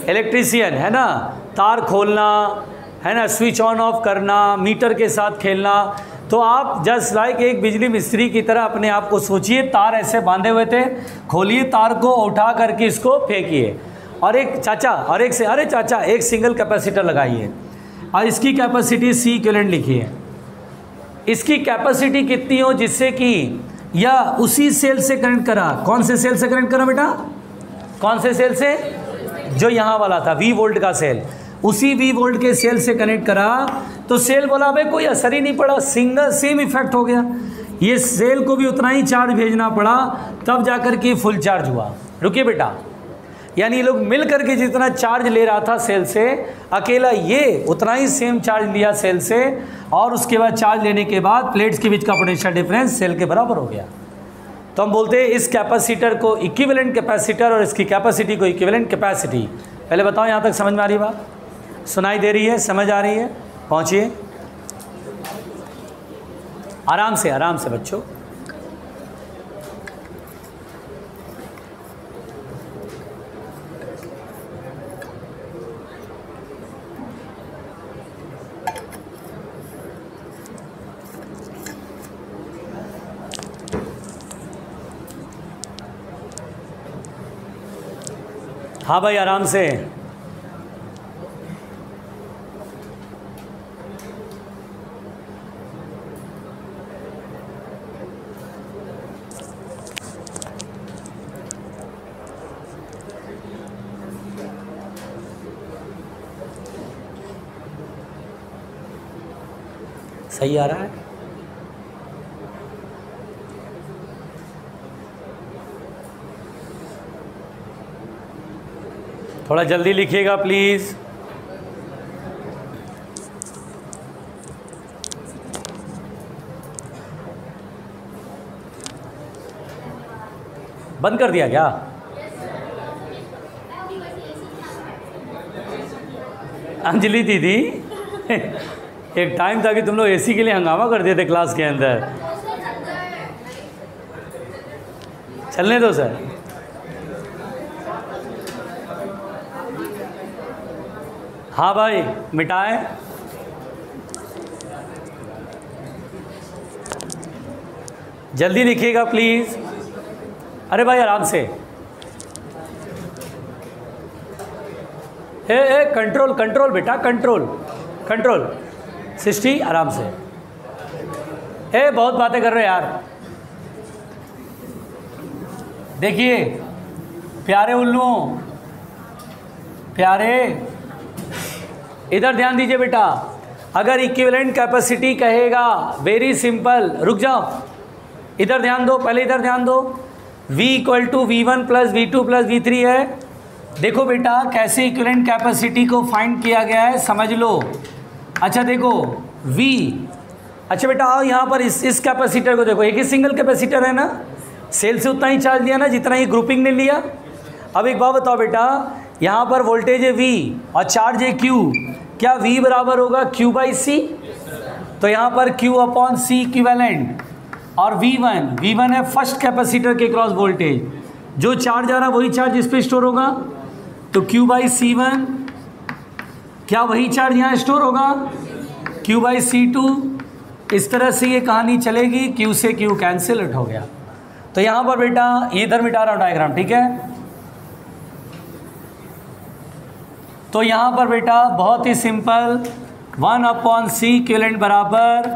इलेक्ट्रीशियन, है ना। तार खोलना, है ना, स्विच ऑन ऑफ करना, मीटर के साथ खेलना। तो आप जस्ट लाइक एक बिजली मिस्त्री की तरह अपने आप को सोचिए। तार ऐसे बांधे हुए थे, खोलिए तार को, उठा करके इसको फेंकिए, और एक चाचा और एक से अरे चाचा एक सिंगल कैपेसिटर लगाइए और इसकी कैपेसिटी C इक्विवेलेंट लिखिए। इसकी कैपेसिटी कितनी हो जिससे कि या उसी सेल से कनेक्ट करा। कौन से सेल से कनेक्ट करा बेटा? कौन से सेल से? जो यहाँ वाला था V वोल्ट का सेल, उसी V वोल्ट के सेल से कनेक्ट करा। तो सेल बोला भाई कोई असर ही नहीं पड़ा, सिंगल सेम इफेक्ट हो गया। ये सेल को भी उतना ही चार्ज भेजना पड़ा, तब जाकर के फुल चार्ज हुआ। रुकिए बेटा, यानी ये लोग मिल करके जितना चार्ज ले रहा था सेल से, अकेला ये उतना ही सेम चार्ज लिया सेल से, और उसके बाद चार्ज लेने के बाद प्लेट्स के बीच का पोटेंशियल डिफरेंस सेल के बराबर हो गया। तो हम बोलते हैं इस कैपेसिटर को इक्विवेलेंट कैपेसिटर और इसकी कैपेसिटी को इक्विवेलेंट कैपेसिटी। पहले बताओ यहाँ तक समझ में आ रही बात? सुनाई दे रही है? समझ आ रही है? पहुँचिए आराम से बच्चों। हाँ भाई आराम से। सही आ रहा है? थोड़ा जल्दी लिखिएगा प्लीज़। बंद कर दिया क्या? अंजलि दीदी एक टाइम था कि तुम लोग एसी के लिए हंगामा कर देते क्लास के अंदर। चलने दो सर। हाँ भाई मिटाएं। जल्दी लिखिएगा प्लीज़। अरे भाई आराम से। कंट्रोल कंट्रोल बेटा, कंट्रोल सिस्टी, आराम से। बहुत बातें कर रहे हैं यार। देखिए प्यारे उल्लुओं, प्यारे इधर ध्यान दीजिए बेटा। अगर इक्विवेलेंट कैपेसिटी कहेगा, वेरी सिंपल, रुक जाओ, इधर ध्यान दो, पहले इधर ध्यान दो। V equal to V1 plus V2 plus V3 है। देखो बेटा कैसे इक्विवेलेंट कैपेसिटी को फाइंड किया गया है, समझ लो। अच्छा देखो V, अच्छा बेटा आओ यहाँ पर इस कैपेसिटर को देखो, एक ही सिंगल कैपेसिटर है ना, सेल से उतना ही चार्ज लिया ना जितना ही ग्रुपिंग ने लिया। अब एक बात बताओ बेटा, यहाँ पर वोल्टेज है V और चार्ज है Q, क्या V बराबर होगा Q बाई C? तो यहाँ पर Q अपॉन C इक्विवेलेंट, और V1 है फर्स्ट कैपेसिटर के क्रॉस वोल्टेज, जो चार्ज आ रहा वही चार्ज इस पर स्टोर होगा। तो Q बाई C1, क्या वही चार्ज यहाँ स्टोर होगा? Q by C2। इस तरह से ये कहानी चलेगी, Q से Q कैंसिल आउट हो गया। तो यहाँ पर बेटा इधर मिटा रहा हूँ डायग्राम, ठीक है। तो यहाँ पर बेटा बहुत ही सिंपल, 1 अपॉन C इक्विवेलेंट बराबर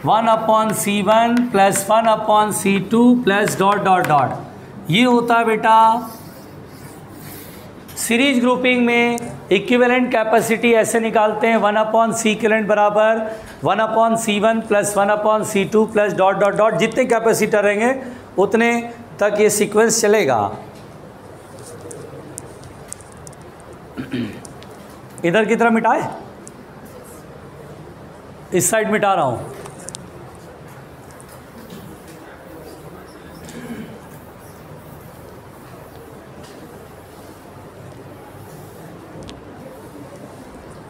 1 upon C1 plus 1 upon C2 plus dot dot dot. ये होता है बेटा सीरीज ग्रुपिंग में इक्विवेलेंट कैपेसिटी ऐसे निकालते हैं, 1 अपॉन C इक्विवेलेंट बराबर 1 upon C1 plus 1 upon C2 plus dot dot dot. जितने कैपेसिटर रहेंगे उतने तक ये सीक्वेंस चलेगा। इधर की तरफ मिटाए, इस साइड मिटा रहा हूँ।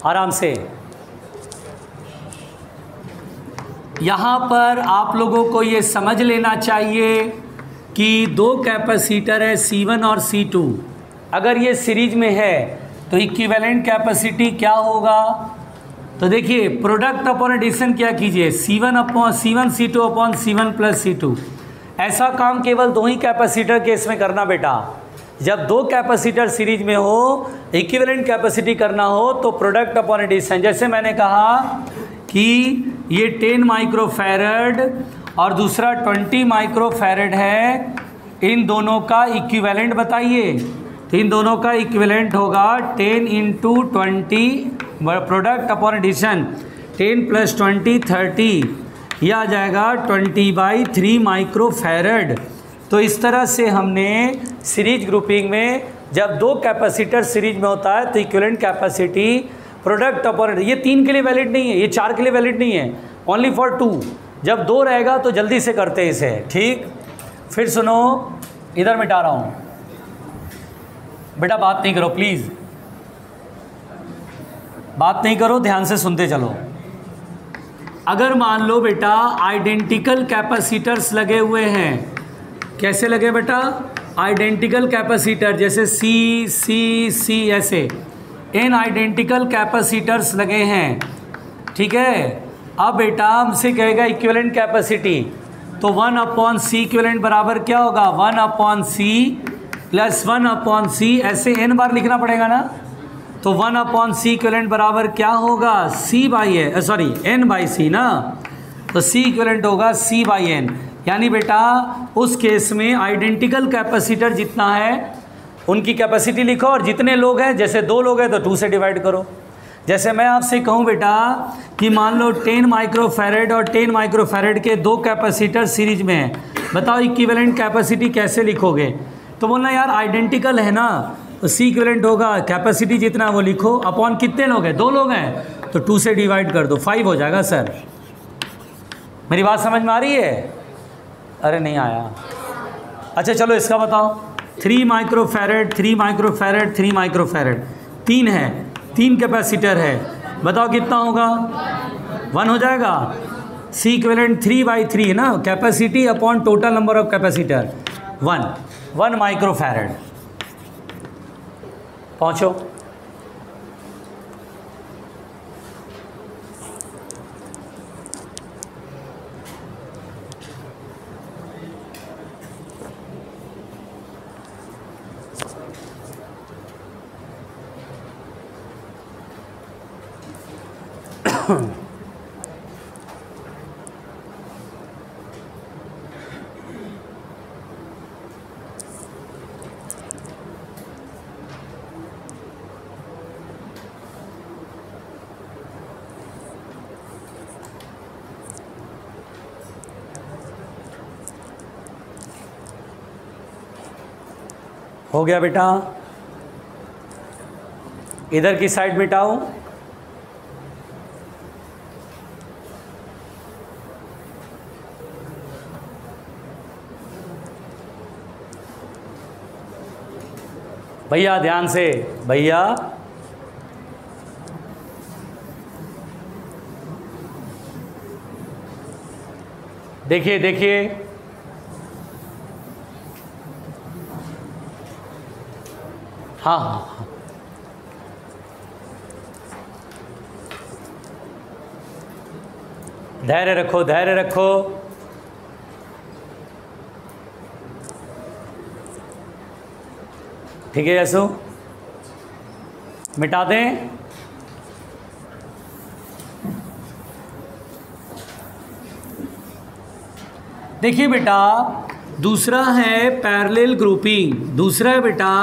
आराम से। यहाँ पर आप लोगों को ये समझ लेना चाहिए कि दो कैपेसिटर है C1 और C2। अगर ये सीरीज में है तो इक्विवेलेंट कैपेसिटी क्या होगा? तो देखिए प्रोडक्ट अपॉन एडिशन क्या कीजिए, C1 C2 upon C1 plus C2। ऐसा काम केवल दो ही कैपेसिटर केस में करना बेटा। जब दो कैपेसिटर सीरीज में हो, इक्विवेलेंट कैपेसिटी करना हो तो प्रोडक्ट अपॉन एडिशन। जैसे मैंने कहा कि ये 10 माइक्रोफैरड और दूसरा 20 माइक्रोफैरड है, इन दोनों का इक्विवेलेंट बताइए। तो इन दोनों का इक्विवेलेंट होगा 10 into 20, product upon addition 10 plus 20 30, यह आ जाएगा 20/3 माइक्रोफैरड। तो इस तरह से हमने सीरीज ग्रुपिंग में जब दो कैपेसिटर सीरीज में होता है तो इक्विवेलेंट कैपेसिटी प्रोडक्ट अपॉन, ये 3 के लिए वैलिड नहीं है, ये 4 के लिए वैलिड नहीं है, ओनली फॉर 2। जब 2 रहेगा तो जल्दी से करते हैं इसे, ठीक। फिर सुनो, इधर मिटा रहा हूँ बेटा, बात नहीं करो प्लीज़, बात नहीं करो, ध्यान से सुनते चलो। अगर मान लो बेटा आइडेंटिकल कैपेसिटर्स लगे हुए हैं, कैसे लगे बेटा? आइडेंटिकल कैपेसिटर, जैसे C ऐसे n आइडेंटिकल कैपेसिटर्स लगे हैं, ठीक है। अब बेटा हमसे कहेगा इक्विवेलेंट कैपेसिटी, तो 1/C इक्विवेलेंट बराबर क्या होगा? 1/C प्लस 1/C, ऐसे n बार लिखना पड़ेगा ना। तो 1/C इक्विवेलेंट बराबर क्या होगा? n/c ना, तो C इक्विवेलेंट होगा C/n। यानी बेटा उस केस में आइडेंटिकल कैपेसिटर जितना है उनकी कैपेसिटी लिखो, और जितने लोग हैं, जैसे 2 लोग हैं तो 2 से डिवाइड करो। जैसे मैं आपसे कहूँ बेटा कि मान लो 10 माइक्रोफैरड और 10 माइक्रोफैरड के दो कैपेसिटर सीरीज में हैं, बताओ इक्विवेलेंट कैपेसिटी कैसे लिखोगे? तो बोलना यार आइडेंटिकल है ना, तो C इक्विवेलेंट होगा, कैपेसिटी जितना वो लिखो, अपॉन कितने लोग हैं? 2 लोग हैं तो 2 से डिवाइड कर दो, 5 हो जाएगा। सर मेरी बात समझ में आ रही है? अरे नहीं आया, अच्छा चलो इसका बताओ। 3 माइक्रोफैरड 3 माइक्रोफैरड 3 माइक्रोफैरड, 3 है, 3 कैपेसिटर है, बताओ कितना होगा? 1 हो जाएगा। C इक्विवेलेंट 3/3 है ना, capacity upon total number of capacitor, 1 microfarad. पहुँचो। हो गया बेटा, इधर की साइड मिटाओ। भैया ध्यान से, भैया देखिए देखिए, हाँ हाँ हाँ, धैर्य रखो धैर्य रखो। ठीक है यशु, मिटा दें। देखिए बेटा, दूसरा है पैरेलल ग्रुपिंग, दूसरा है बेटा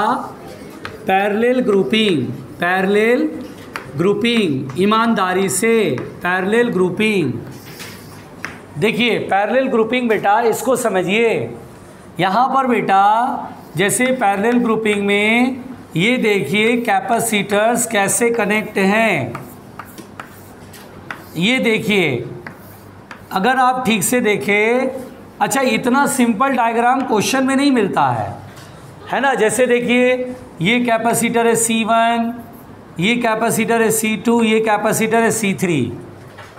पैरेलल ग्रुपिंग, पैरेलल ग्रुपिंग, ईमानदारी से पैरेलल ग्रुपिंग। देखिए पैरेलल ग्रुपिंग बेटा इसको समझिए। यहाँ पर बेटा जैसे पैरेलल ग्रुपिंग में ये देखिए कैपेसिटर्स कैसे कनेक्ट हैं, ये देखिए अगर आप ठीक से देखें। अच्छा, इतना सिंपल डायग्राम क्वेश्चन में नहीं मिलता है ना। जैसे देखिए ये कैपेसिटर है C1, ये कैपेसिटर है C2, ये कैपेसिटर है C3।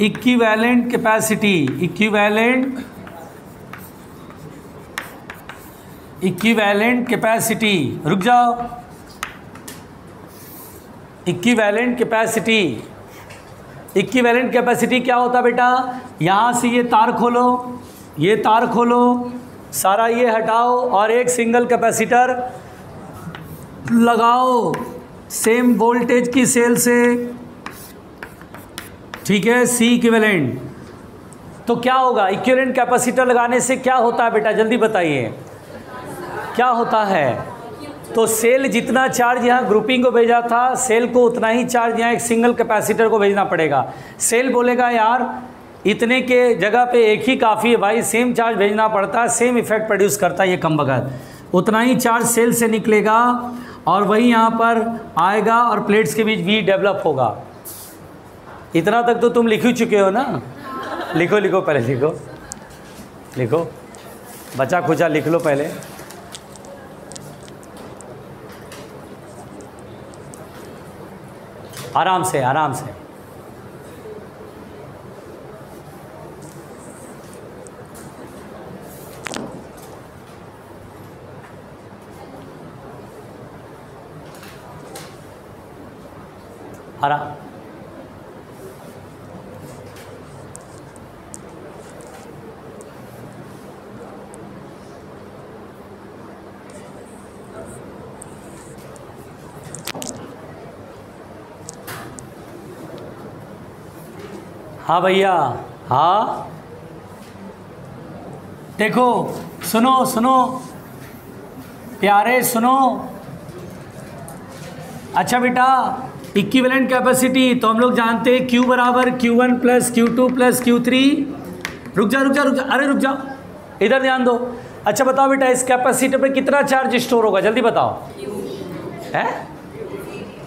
Equivalent capacity, equivalent capacity, रुक जाओ, इक्विवेलेंट कैपेसिटी, इक्विवेलेंट कैपेसिटी क्या होता बेटा? यहाँ से ये तार खोलो, ये तार खोलो, सारा ये हटाओ और एक सिंगल कैपेसिटर लगाओ सेम वोल्टेज की सेल से, ठीक है, सी इक्विवेलेंट। तो क्या होगा? इक्विवेलेंट कैपेसिटर लगाने से क्या होता है बेटा, जल्दी बताइए क्या होता है? तो सेल जितना चार्ज यहाँ ग्रुपिंग को भेजा था, सेल को उतना ही चार्ज यहाँ एक सिंगल कैपेसिटर को भेजना पड़ेगा। सेल बोलेगा यार इतने के जगह पे एक ही काफ़ी है भाई, सेम चार्ज भेजना पड़ता है, सेम इफेक्ट प्रोड्यूस करता है ये कम बगैर, उतना ही चार्ज सेल से निकलेगा और वही यहाँ पर आएगा और प्लेट्स के बीच वी डेवलप होगा। इतना तक तो तुम लिख ही चुके हो ना? लिखो लिखो पहले, लिखो लिखो, बचा खुचा लिख लो पहले। आराम से आराम से। आराम। हाँ भैया, हाँ देखो, सुनो सुनो प्यारे, सुनो। अच्छा बेटा, इक्विवेलेंट कैपेसिटी तो हम लोग जानते हैं Q बराबर Q1 plus Q2 plus Q3। रुक जा रुक जा रुक जा, अरे रुक जाओ, इधर ध्यान दो। अच्छा बताओ बेटा, इस कैपेसिटर पे कितना चार्ज स्टोर होगा, जल्दी बताओ। है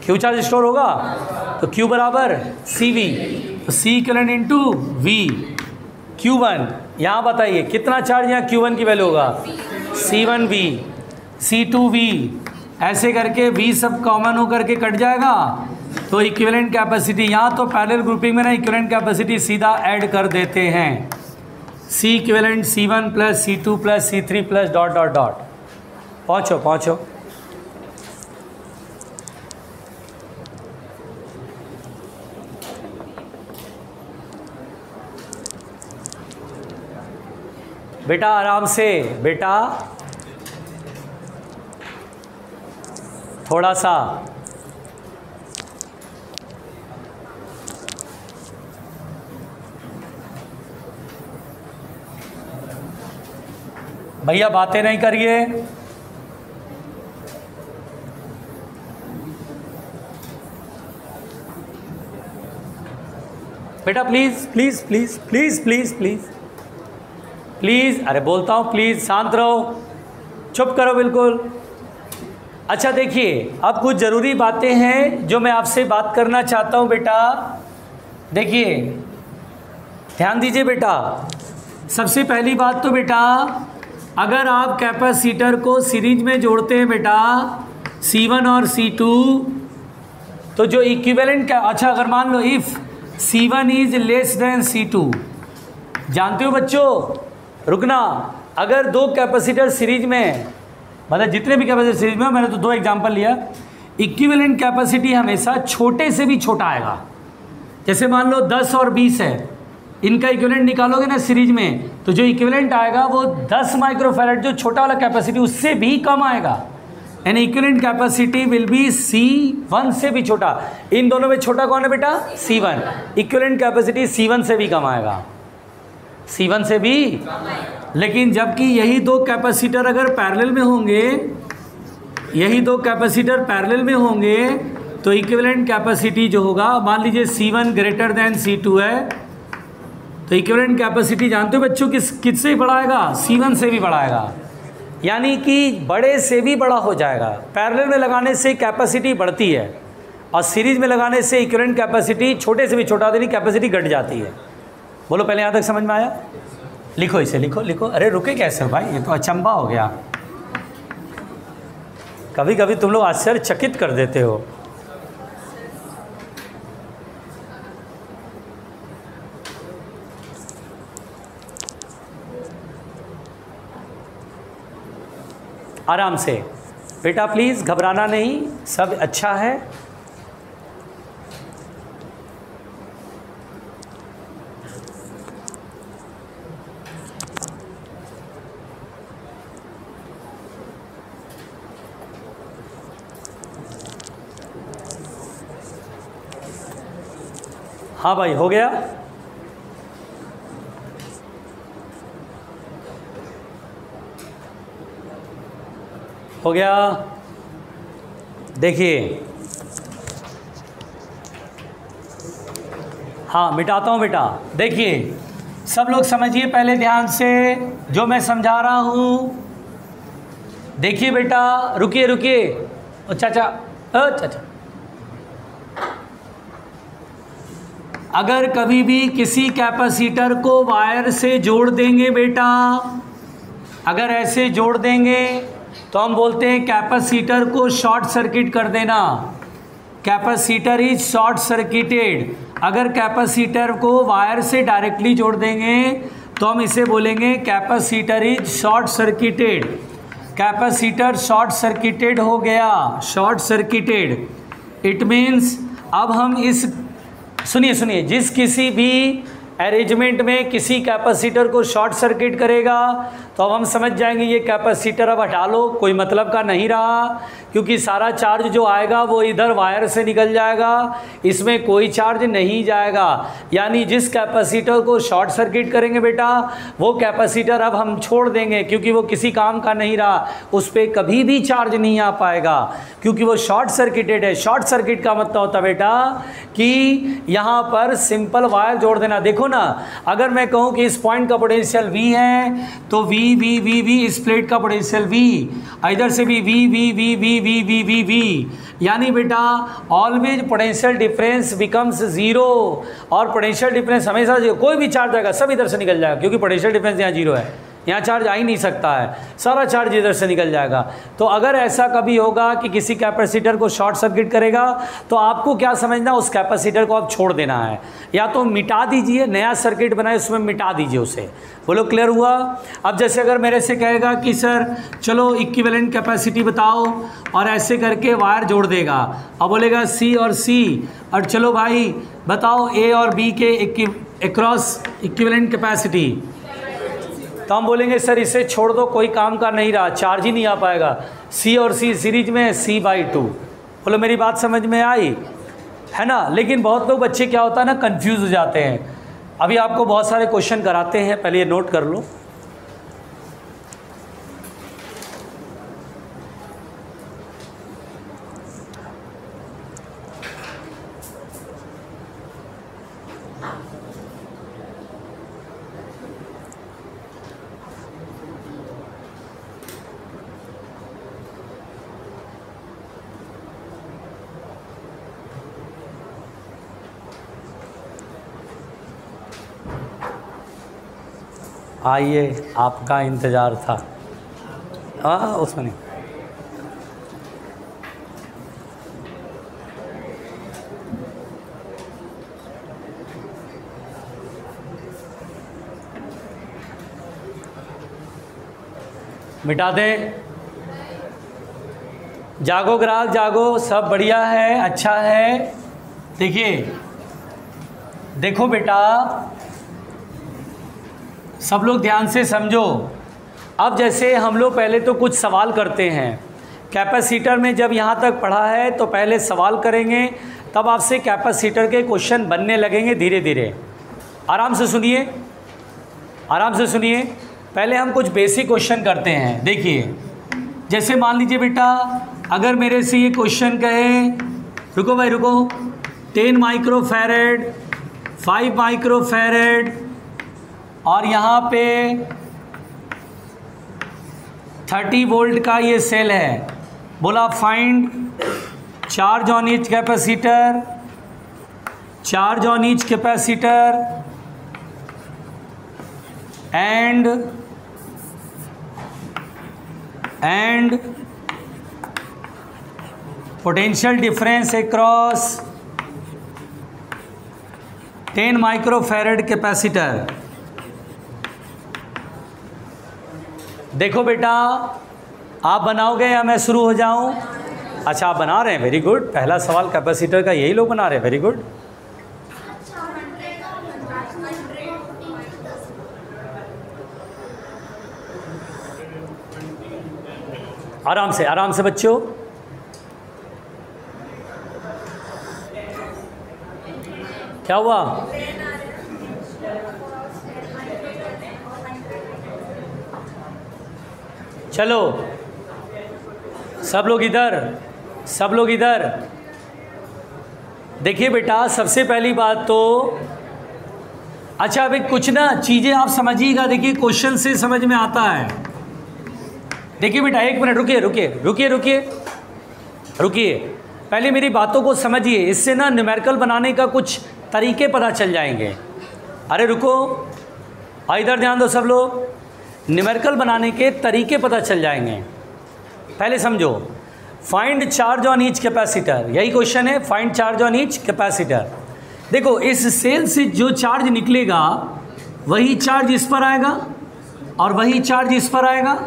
Q चार्ज स्टोर होगा, तो Q बराबर CV, तो C equivalent into V। Q1 यहाँ बताइए कितना चार्ज, यहाँ Q1 की वैल्यू होगा C1V, C2V, ऐसे करके V सब कॉमन होकर के कट जाएगा। तो इक्विवेलेंट कैपेसिटी यहाँ तो पैरेलल ग्रुपिंग में ना इक्विवेलेंट कैपेसिटी सीधा ऐड कर देते हैं, C equivalent C1 plus C2 plus C3 plus dot dot dot. पहुँचो पहुँचो। बेटा आराम से, बेटा थोड़ा सा। भैया बातें नहीं करिए। बेटा please please please please please please please, अरे बोलता हूँ प्लीज, शांत रहो, चुप करो बिल्कुल। अच्छा देखिए, अब कुछ ज़रूरी बातें हैं जो मैं आपसे बात करना चाहता हूँ बेटा। देखिए ध्यान दीजिए बेटा। सबसे पहली बात तो बेटा, अगर आप कैपेसिटर को सीरीज में जोड़ते हैं बेटा C1 और C2, तो जो इक्विवेलेंट का, अच्छा अगर मान लो if C1 is less than C2, जानते हो बच्चों, रुकना, अगर दो कैपेसिटर सीरीज में, मतलब जितने भी कैपेसिटर सीरीज में, मैंने तो दो एग्जांपल लिया, इक्विवेलेंट कैपेसिटी हमेशा छोटे से भी छोटा आएगा। जैसे मान लो 10 और 20 है, इनका इक्विवेलेंट निकालोगे ना सीरीज में, तो जो इक्विवेलेंट आएगा वो 10 माइक्रोफैराड, जो छोटा वाला कैपेसिटी उससे भी कम आएगा। यानी equivalent capacity will be C1 से भी छोटा। इन दोनों में छोटा कौन है बेटा? C1। इक्विवेलेंट कैपेसिटी C1 से भी कम आएगा, C1 से भी। लेकिन जबकि यही दो कैपेसिटर अगर पैरेलल में होंगे, यही दो कैपेसिटर पैरेलल में होंगे, तो इक्विवेलेंट कैपेसिटी जो होगा, मान लीजिए C1 ग्रेटर देन C2 है, तो इक्विवेलेंट कैपेसिटी जानते हो बच्चों किससे बढ़ाएगा? C1 से भी बढ़ाएगा। यानी कि बड़े से भी बड़ा हो जाएगा। पैरेलल में लगाने से कैपेसिटी बढ़ती है और सीरीज में लगाने से इक्विवेलेंट कैपेसिटी छोटे से भी छोटा होती है, कैपेसिटी घट जाती है। बोलो पहले यहाँ तक समझ में आया? लिखो इसे, लिखो लिखो। अरे रुके कैसे भाई, ये तो अचंभा हो गया। कभी कभी तुम लोग आश्चर्यचकित कर देते हो। आराम से बेटा, प्लीज़ घबराना नहीं, सब अच्छा है। हाँ भाई, हो गया? हो गया। देखिए, हाँ मिटाता हूँ बेटा। देखिए सब लोग समझिए पहले ध्यान से जो मैं समझा रहा हूँ। देखिए बेटा, रुकिए रुकिए, चाचा चाचा, अगर कभी भी किसी कैपेसिटर को वायर से जोड़ देंगे बेटा, अगर ऐसे जोड़ देंगे तो हम बोलते हैं कैपेसिटर को शॉर्ट सर्किट कर देना। Capacitor is short circuited. अगर कैपेसिटर को वायर से डायरेक्टली जोड़ देंगे तो हम इसे बोलेंगे capacitor is short circuited. Capacitor short circuited हो गया, शॉर्ट सर्किटेड। इट मीन्स अब हम इस, सुनिए सुनिए, जिस किसी भी अरेंजमेंट में किसी कैपेसिटर को शॉर्ट सर्किट करेगा तो अब हम समझ जाएंगे ये कैपेसिटर अब हटा लो, कोई मतलब का नहीं रहा, क्योंकि सारा चार्ज जो आएगा वो इधर वायर से निकल जाएगा, इसमें कोई चार्ज नहीं जाएगा। यानी जिस कैपेसिटर को शॉर्ट सर्किट करेंगे बेटा, वो कैपेसिटर अब हम छोड़ देंगे, क्योंकि वो किसी काम का नहीं रहा, उस पर कभी भी चार्ज नहीं आ पाएगा, क्योंकि वो शॉर्ट सर्किटेड है। शॉर्ट सर्किट का मतलब होता है बेटा कि यहाँ पर सिंपल वायर जोड़ देना। देखो ना, अगर मैं कहूँ कि इस पॉइंट का पोटेंशियल V है तो V इस प्लेट का पोटेंशियल V, इधर से भी V, यानी बेटा always potential difference becomes zero. और पोटेंशियल डिफरेंस हमेशा जीरो, कोई भी चार्ज आएगा सब इधर से निकल जाएगा, क्योंकि पोटेंशियल डिफरेंस यहाँ जीरो है, यहाँ चार्ज आ ही नहीं सकता है, सारा चार्ज इधर से निकल जाएगा। तो अगर ऐसा कभी होगा कि किसी कैपेसिटर को शॉर्ट सर्किट करेगा तो आपको क्या समझना, उस कैपेसिटर को आप छोड़ देना है, या तो मिटा दीजिए, नया सर्किट बनाए उसमें मिटा दीजिए उसे। बोलो क्लियर हुआ? अब जैसे अगर मेरे से कहेगा कि सर चलो इक्विवेलेंट कैपेसिटी बताओ, और ऐसे करके वायर जोड़ देगा, अब बोलेगा C और C, और चलो भाई बताओ A और B के अक्रॉस इक्विवेलेंट कैपेसिटी, तो हम बोलेंगे सर इसे छोड़ दो, कोई काम का नहीं रहा, चार्ज ही नहीं आ पाएगा। C और C सीरीज में C/2। बोलो मेरी बात समझ में आई है ना? लेकिन बहुत लोग बच्चे क्या होता है ना, कंफ्यूज हो जाते हैं। अभी आपको बहुत सारे क्वेश्चन कराते हैं, पहले ये नोट कर लो। आइए, आपका इंतज़ार था। उसमें नहीं, मिटा दें। जागो ग्राहक जागो, सब बढ़िया है, अच्छा है। देखिए देखो बेटा, सब लोग ध्यान से समझो। अब जैसे हम लोग पहले तो कुछ सवाल करते हैं कैपेसिटर में, जब यहाँ तक पढ़ा है तो पहले सवाल करेंगे, तब आपसे कैपेसिटर के क्वेश्चन बनने लगेंगे धीरे धीरे। आराम से सुनिए, आराम से सुनिए। पहले हम कुछ बेसिक क्वेश्चन करते हैं। देखिए जैसे मान लीजिए बेटा, अगर मेरे से ये क्वेश्चन कहे, रुको भाई रुको, 10 माइक्रोफैरेड, 5 माइक्रोफैरेड, और यहाँ पे 30 वोल्ट का ये सेल है, बोला find charge on each capacitor, charge on each capacitor and potential difference across 10 microfarad capacitor. देखो बेटा, आप बनाओगे या मैं शुरू हो जाऊं? अच्छा, आप बना रहे हैं, वेरी गुड। पहला सवाल कैपेसिटर का यही लोग बना रहे हैं, वेरी गुड। आराम से बच्चों। क्या हुआ? चलो सब लोग इधर। देखिए बेटा, सबसे पहली बात तो अच्छा, अभी कुछ ना चीज़ें आप समझिएगा। देखिए क्वेश्चन से समझ में आता है। देखिए बेटा, एक मिनट रुकिए। पहले मेरी बातों को समझिए, इससे ना न्यूमेरिकल बनाने का कुछ तरीके पता चल जाएंगे। अरे रुको, इधर ध्यान दो सब लोग। न्यूमेरिकल बनाने के तरीके पता चल जाएंगे। पहले समझो, find charge on each capacitor, यही क्वेश्चन है। Find charge on each capacitor. देखो, इस सेल से जो चार्ज निकलेगा वही चार्ज इस पर आएगा और वही चार्ज इस पर आएगा,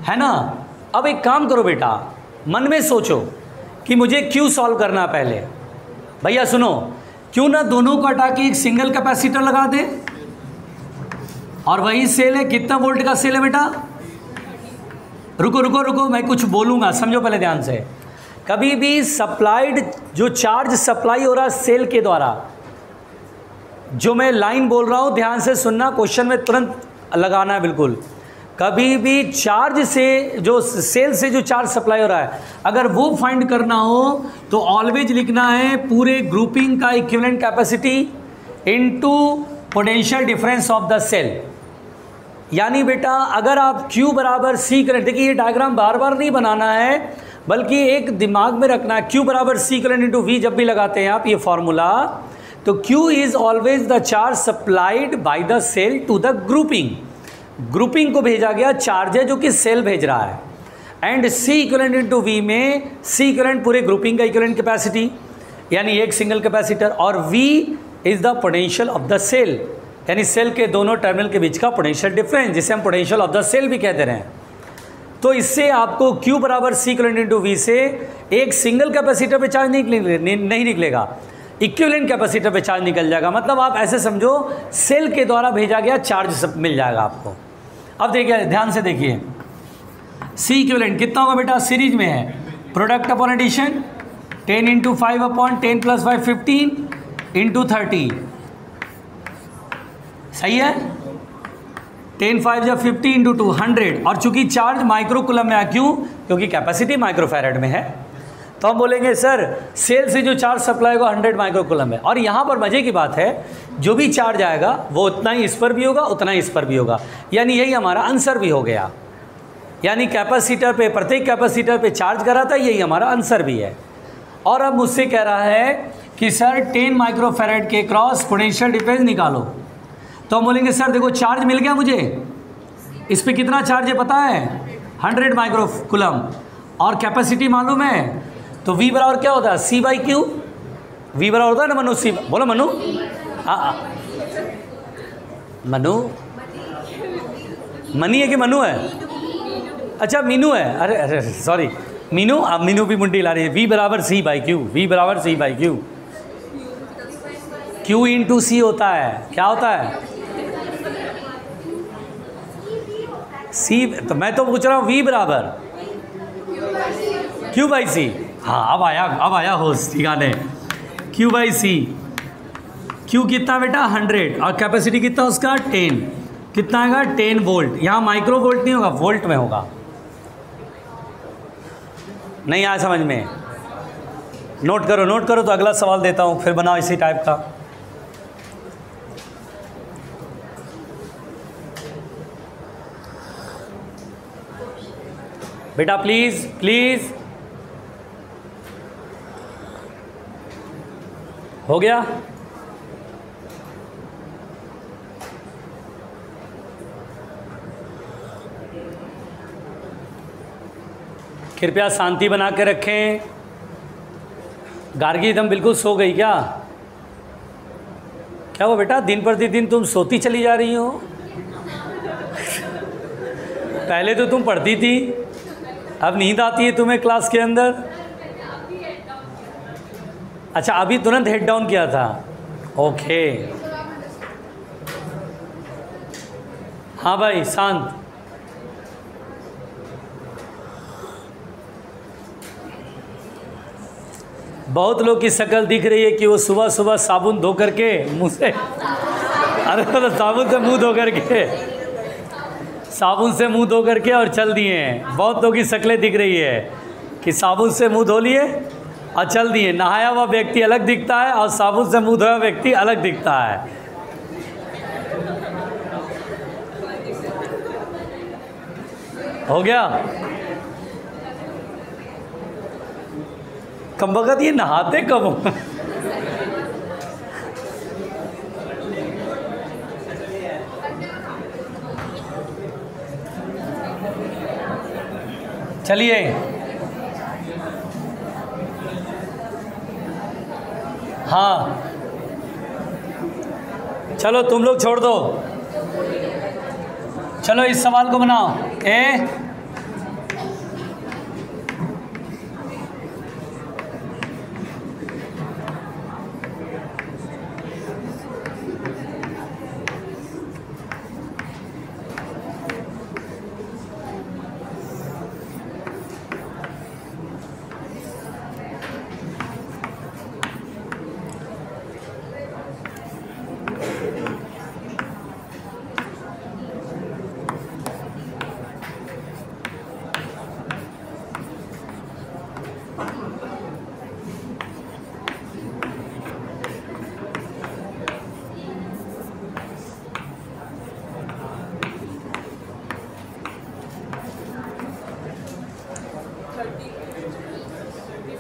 है ना। अब एक काम करो बेटा, मन में सोचो कि मुझे क्यू सॉल्व करना है। पहले भैया सुनो, क्यों ना दोनों को हटा के एक सिंगल कैपेसिटर लगा दे, और वही सेल है। कितना वोल्ट का सेल है बेटा? रुको, मैं कुछ बोलूँगा, समझो पहले ध्यान से। कभी भी सप्लाइड जो चार्ज सप्लाई हो रहा है सेल के द्वारा, जो मैं लाइन बोल रहा हूँ ध्यान से सुनना, क्वेश्चन में तुरंत लगाना है बिल्कुल। कभी भी चार्ज से जो सेल से जो चार्ज सप्लाई हो रहा है, अगर वो फाइंड करना हो तो ऑलवेज लिखना है पूरे ग्रुपिंग का equivalent capacity into potential difference of the cell. यानी बेटा, अगर आप Q बराबर C करंट, देखिए ये डायग्राम बार बार नहीं बनाना है, बल्कि एक दिमाग में रखना है। Q बराबर C करंट इंटू V जब भी लगाते हैं आप ये फॉर्मूला, तो Q is always the charge supplied by the cell to the grouping को भेजा गया चार्ज है जो कि सेल भेज रहा है। And C equivalent into V में C इक्विवेलेंट पूरे ग्रुपिंग का इक्विवेलेंट कैपेसिटी, यानी एक सिंगल कैपेसिटर, और V is the potential of the cell, यानी सेल के दोनों टर्मिनल के बीच का पोटेंशियल डिफरेंस, जिसे हम पोटेंशियल ऑफ द सेल भी कहते रहे हैं। तो इससे आपको Q बराबर C इक्विवेलेंट इंटू V से एक सिंगल कैपेसिटर पे चार्ज नहीं निकलेगा, इक्विवेलेंट कैपेसिटर पे चार्ज निकल जाएगा। मतलब आप ऐसे समझो, सेल के द्वारा भेजा गया चार्ज सब मिल जाएगा आपको। अब देखिए, ध्यान से देखिए, C इक्विवेलेंट कितना होगा बेटा? सीरीज में है, product upon addition 10 into 5 upon 10 plus 5 15 into 30, सही है। 10 5 या 50 इंटू 2 100। और चूंकि चार्ज माइक्रो कूलम में है, क्यों? क्योंकि कैपेसिटी माइक्रो फैराड में है। तो हम बोलेंगे सर सेल से जो चार्ज सप्लाई होगा 100 माइक्रो कूलम है। और यहाँ पर मजे की बात है, जो भी चार्ज आएगा वो उतना ही इस पर भी होगा, उतना ही इस पर भी होगा। यानी यही हमारा आंसर भी हो गया। यानी कैपेसिटर पे, प्रत्येक कैपेसिटर पे चार्ज करा था, यही हमारा आंसर भी है। और अब मुझसे कह रहा है कि सर 10 माइक्रो फैराड के क्रॉस पोटेंशियल डिफरेंस निकालो। तो हम बोलेंगे सर देखो, चार्ज मिल गया मुझे, इस पे कितना चार्ज है पता है? 100 माइक्रो कूलम, और कैपेसिटी मालूम है। तो V बराबर क्या होता है? C by Q. V बराबर होता है ना मनु? C, बोलो मनु। हाँ, मनु मनी है कि मनु है? अच्छा मीनू है, अरे सॉरी मीनू। अब मीनू भी मुंडी ला रही है। V बराबर C बाई क्यू, V बराबर C by Q. Q into C होता है, क्या होता है? C, तो मैं तो पूछ रहा हूँ V बराबर Q बाई C। हाँ, अब आया होश ठिकाने। Q by C। Q कितना बेटा? 100, और कैपेसिटी कितना उसका? 10। कितना आएगा? 10 वोल्ट। यहाँ माइक्रो वोल्ट नहीं होगा, वोल्ट में होगा। नहीं आया समझ में? नोट करो तो अगला सवाल देता हूँ, फिर बनाओ इसी टाइप का। बेटा प्लीज हो गया? कृपया शांति बना के रखें। गार्गी एकदम बिल्कुल सो गई क्या? क्या वो बेटा, दिन प्रतिदिन तुम सोती चली जा रही हो? पहले तो तुम पढ़ती थी, अब नींद आती है तुम्हें क्लास के अंदर? अच्छा, अभी तुरंत हेड डाउन किया था। ओके, हाँ भाई शांत। बहुत लोग की शक्ल दिख रही है कि वो सुबह सुबह साबुन धो करके मुंह से, अरे मतलब साबुन से मुंह धो करके, साबुन से मुंह धो करके और चल दिए हैं। बहुत लोगों की शक्लें दिख रही है कि साबुन से मुंह धो लिए और चल दिए। नहाया हुआ व्यक्ति अलग दिखता है और साबुन से मुंह धोया व्यक्ति अलग दिखता है। हो गया? कम वक्त ये नहाते कब हो? चलिए, हाँ चलो तुम लोग छोड़ दो, चलो इस सवाल को बनाओ। ए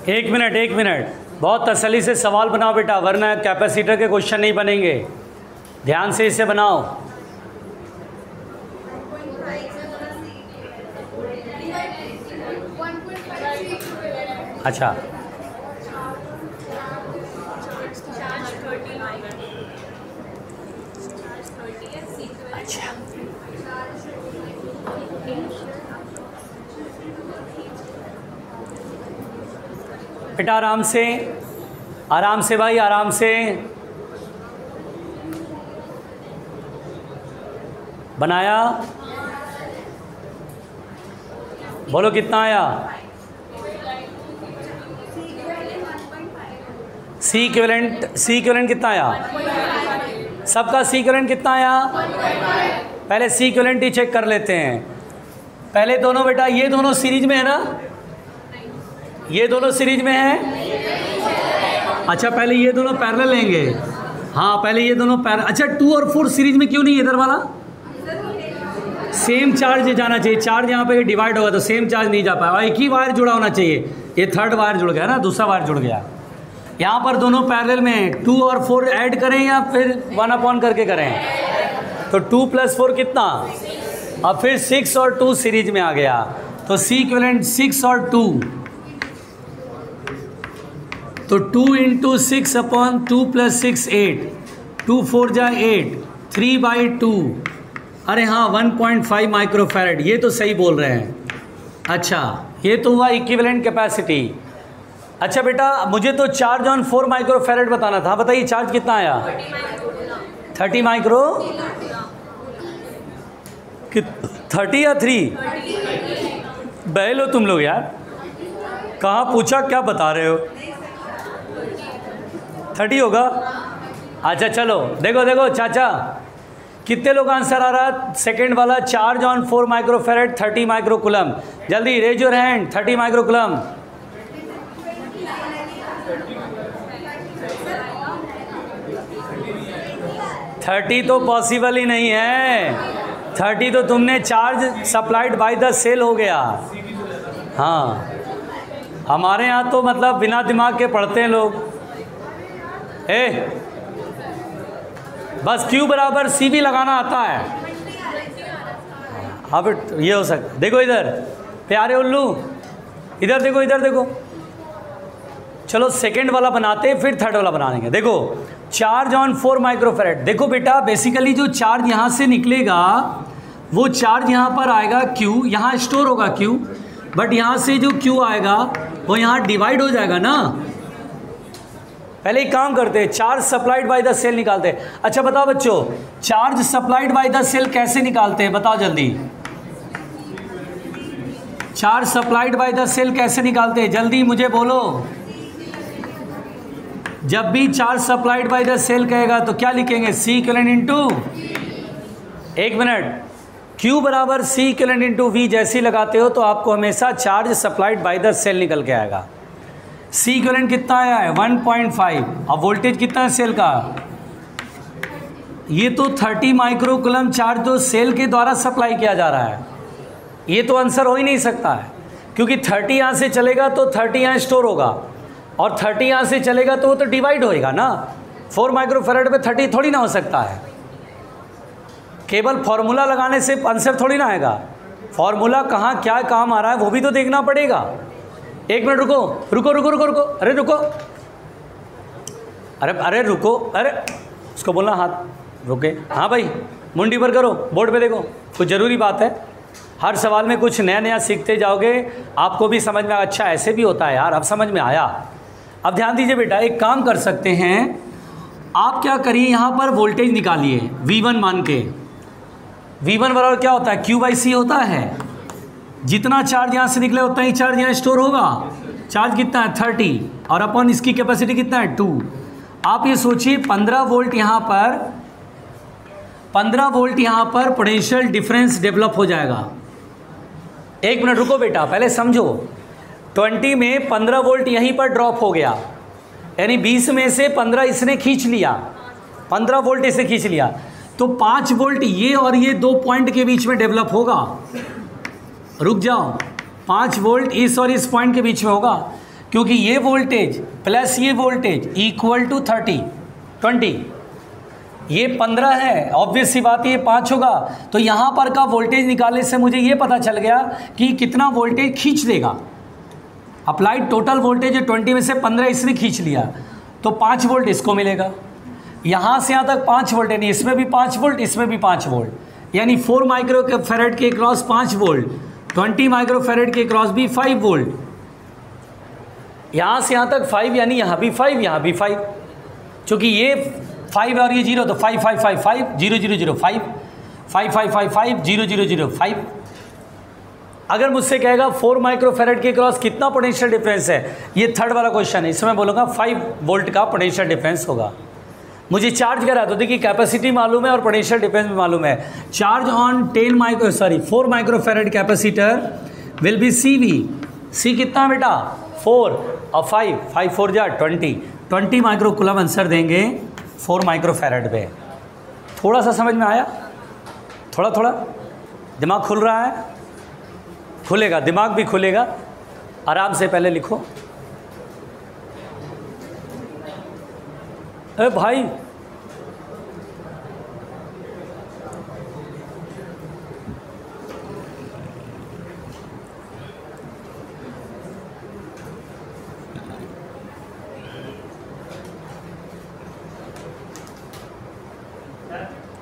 एक मिनट, बहुत तसल्ली से सवाल बनाओ बेटा, वरना कैपेसिटर के क्वेश्चन नहीं बनेंगे। ध्यान से इसे बनाओ। अच्छा, अच्छा बेटा, आराम से भाई, आराम से बनाया। बोलो कितना आया? सी इक्विवेलेंट कितना आया? सबका सी इक्विवेलेंट कितना आया? पहले सी इक्विवेलेंट ही चेक कर लेते हैं। पहले दोनों बेटा, ये दोनों सीरीज में है ना? ये दोनों सीरीज में है। अच्छा, पहले ये दोनों पैरेलल लेंगे। हाँ, पहले ये दोनों पैरेलल। अच्छा, 2 और 4 सीरीज में क्यों नहीं? इधर वाला सेम चार्ज जाना चाहिए। चार्ज यहाँ पे डिवाइड होगा तो सेम चार्ज नहीं जा पाएगा, एक ही वायर जुड़ा होना चाहिए। ये थर्ड वायर जुड़ गया ना, दूसरा वायर जुड़ गया। यहाँ पर दोनों पैरेलल में 2 और 4 ऐड करें या फिर 1/, करके करें? तो 2 + 4 कितना? अब फिर 6 और 2 सीरीज में आ गया, तो सी इक्विवेलेंट 6 और 2, तो 2 × 6/2 + 6 8, 2 4 जा 8, 3/2। अरे हाँ, 1.5 माइक्रोफैरड, ये तो सही बोल रहे हैं। अच्छा, ये तो हुआ इक्विवेलेंट कैपेसिटी। अच्छा बेटा, मुझे तो चार्ज ऑन 4 माइक्रोफैरड बताना था। बताइए चार्ज कितना आया? 30 माइक्रो, 30 या 3? बहल हो तुम लोग यार, कहाँ पूछा क्या बता रहे हो? 30 होगा। अच्छा चलो, देखो चाचा, कितने लोग आंसर आ रहा? सेकंड वाला, चार्ज ऑन 4 माइक्रोफैरड 30 माइक्रोकुलम। जल्दी raise your hand. 30 microcoulomb. Thirty तो पॉसिबल ही नहीं है। 30 तो तुमने charge supplied by the cell हो गया। हाँ, हमारे यहाँ तो मतलब बिना दिमाग के पढ़ते हैं लोग। बस Q बराबर CV लगाना आता है। अब ये हो सकता। देखो इधर प्यारे उल्लू, इधर देखो। चलो सेकंड वाला बनाते फिर थर्ड वाला बनाएंगे। देखो चार्ज ऑन 4 माइक्रोफैरड। देखो बेटा, बेसिकली जो चार्ज यहाँ से निकलेगा वो चार्ज यहाँ पर आएगा Q, यहाँ स्टोर होगा Q। बट यहाँ से जो Q आएगा वो यहाँ डिवाइड हो जाएगा ना। पहले एक काम करते हैं, charge supplied by the cell निकालते हैं। अच्छा बताओ बच्चों, charge supplied by the cell कैसे निकालते हैं, बताओ जल्दी। Charge supplied by the cell कैसे निकालते हैं, जल्दी मुझे बोलो। जब भी charge supplied by the cell कहेगा तो क्या लिखेंगे, सी इक्विवेलेंट इनटू, एक मिनट, Q बराबर सी इक्विवेलेंट इनटू V जैसे लगाते हो तो आपको हमेशा charge supplied by the cell निकल के आएगा। सी इक्विवेलेंट कितना आया है 1.5। अब वोल्टेज कितना है सेल का, ये तो 30 माइक्रोकूलम चार्ज तो सेल के द्वारा सप्लाई किया जा रहा है। ये तो आंसर हो ही नहीं सकता है, क्योंकि 30 यहाँ से चलेगा तो 30 यहाँ स्टोर होगा, और 30 यहाँ से चलेगा तो वो तो डिवाइड होएगा ना। 4 माइक्रोफैराड पे 30 थोड़ी ना हो सकता है। केवल फॉर्मूला लगाने से आंसर थोड़ी ना आएगा। फॉर्मूला कहाँ क्या काम आ रहा है वो भी तो देखना पड़ेगा। एक मिनट रुको रुको रुको रुको रुको, अरे रुको, अरे रुको, अरे उसको बोलना हाथ रुके। हाँ भाई, मुंडी पर करो, बोर्ड पे देखो, कुछ ज़रूरी बात है। हर सवाल में कुछ नया नया सीखते जाओगे, आपको भी समझ में, अच्छा ऐसे भी होता है यार, अब समझ में आया। अब ध्यान दीजिए बेटा, एक काम कर सकते हैं, आप क्या करिए, यहाँ पर वोल्टेज निकालिए V1 मान के। V1 बराबर क्या होता है, Q/C होता है। जितना चार्ज यहाँ से निकले उतना ही चार्ज यहाँ स्टोर होगा। चार्ज कितना है 30, और अपन इसकी कैपेसिटी कितना है 2। आप ये सोचिए 15 वोल्ट यहाँ पर, 15 वोल्ट यहाँ पर पोटेंशियल डिफरेंस डेवलप हो जाएगा। एक मिनट रुको बेटा, पहले समझो। 20 में 15 वोल्ट यहीं पर ड्रॉप हो गया, यानी 20 में से 15 इसने खींच लिया, 15 वोल्ट इसे खींच लिया, तो 5 वोल्ट ये और ये 2 पॉइंट के बीच में डेवलप होगा। रुक जाओ, 5 वोल्ट इस और इस पॉइंट के बीच में होगा, क्योंकि ये वोल्टेज प्लस ये वोल्टेज इक्वल टू 20, ये 15 है, ऑब्वियस सी बात है ये 5 होगा। तो यहाँ पर का वोल्टेज निकालने से मुझे ये पता चल गया कि कितना वोल्टेज खींच देगा। अप्लाइड टोटल वोल्टेज 20 में से 15 इसने खींच लिया, तो 5 वोल्ट इसको मिलेगा। यहाँ से यहाँ तक 5 वोल्ट, यानी इसमें भी 5 वोल्ट, इसमें भी 5 वोल्ट, यानी 4 माइक्रोफैराड के क्रॉस 5 वोल्ट, 20 माइक्रोफैराड के क्रॉस भी 5 वोल्ट। यहाँ से यहाँ तक 5, यानी यहाँ भी 5, यहाँ भी 5, चूँकि ये 5 और ये 0, तो 5 5 5 5 0 0 0 5 5 5 5 5 0 0 0 5। अगर मुझसे कहेगा 4 माइक्रोफैराड के क्रॉस कितना पोटेंशियल डिफरेंस है, ये थर्ड वाला क्वेश्चन है, इसमें बोलूँगा 5 वोल्ट का पोटेंशियल डिफरेंस होगा। मुझे चार्ज करा तो देखिए कैपेसिटी मालूम है और पोटेंशियल डिफरेंस भी मालूम है। Charge on 4 microfarad capacitor will be CV। C कितना बेटा 4 और 5 4 जा 20 माइक्रोकूलम आंसर देंगे 4 माइक्रोफैराड पे। थोड़ा सा समझ में आया, थोड़ा थोड़ा दिमाग खुल रहा है, खुलेगा, दिमाग भी खुलेगा। आराम से पहले लिखो। अरे भाई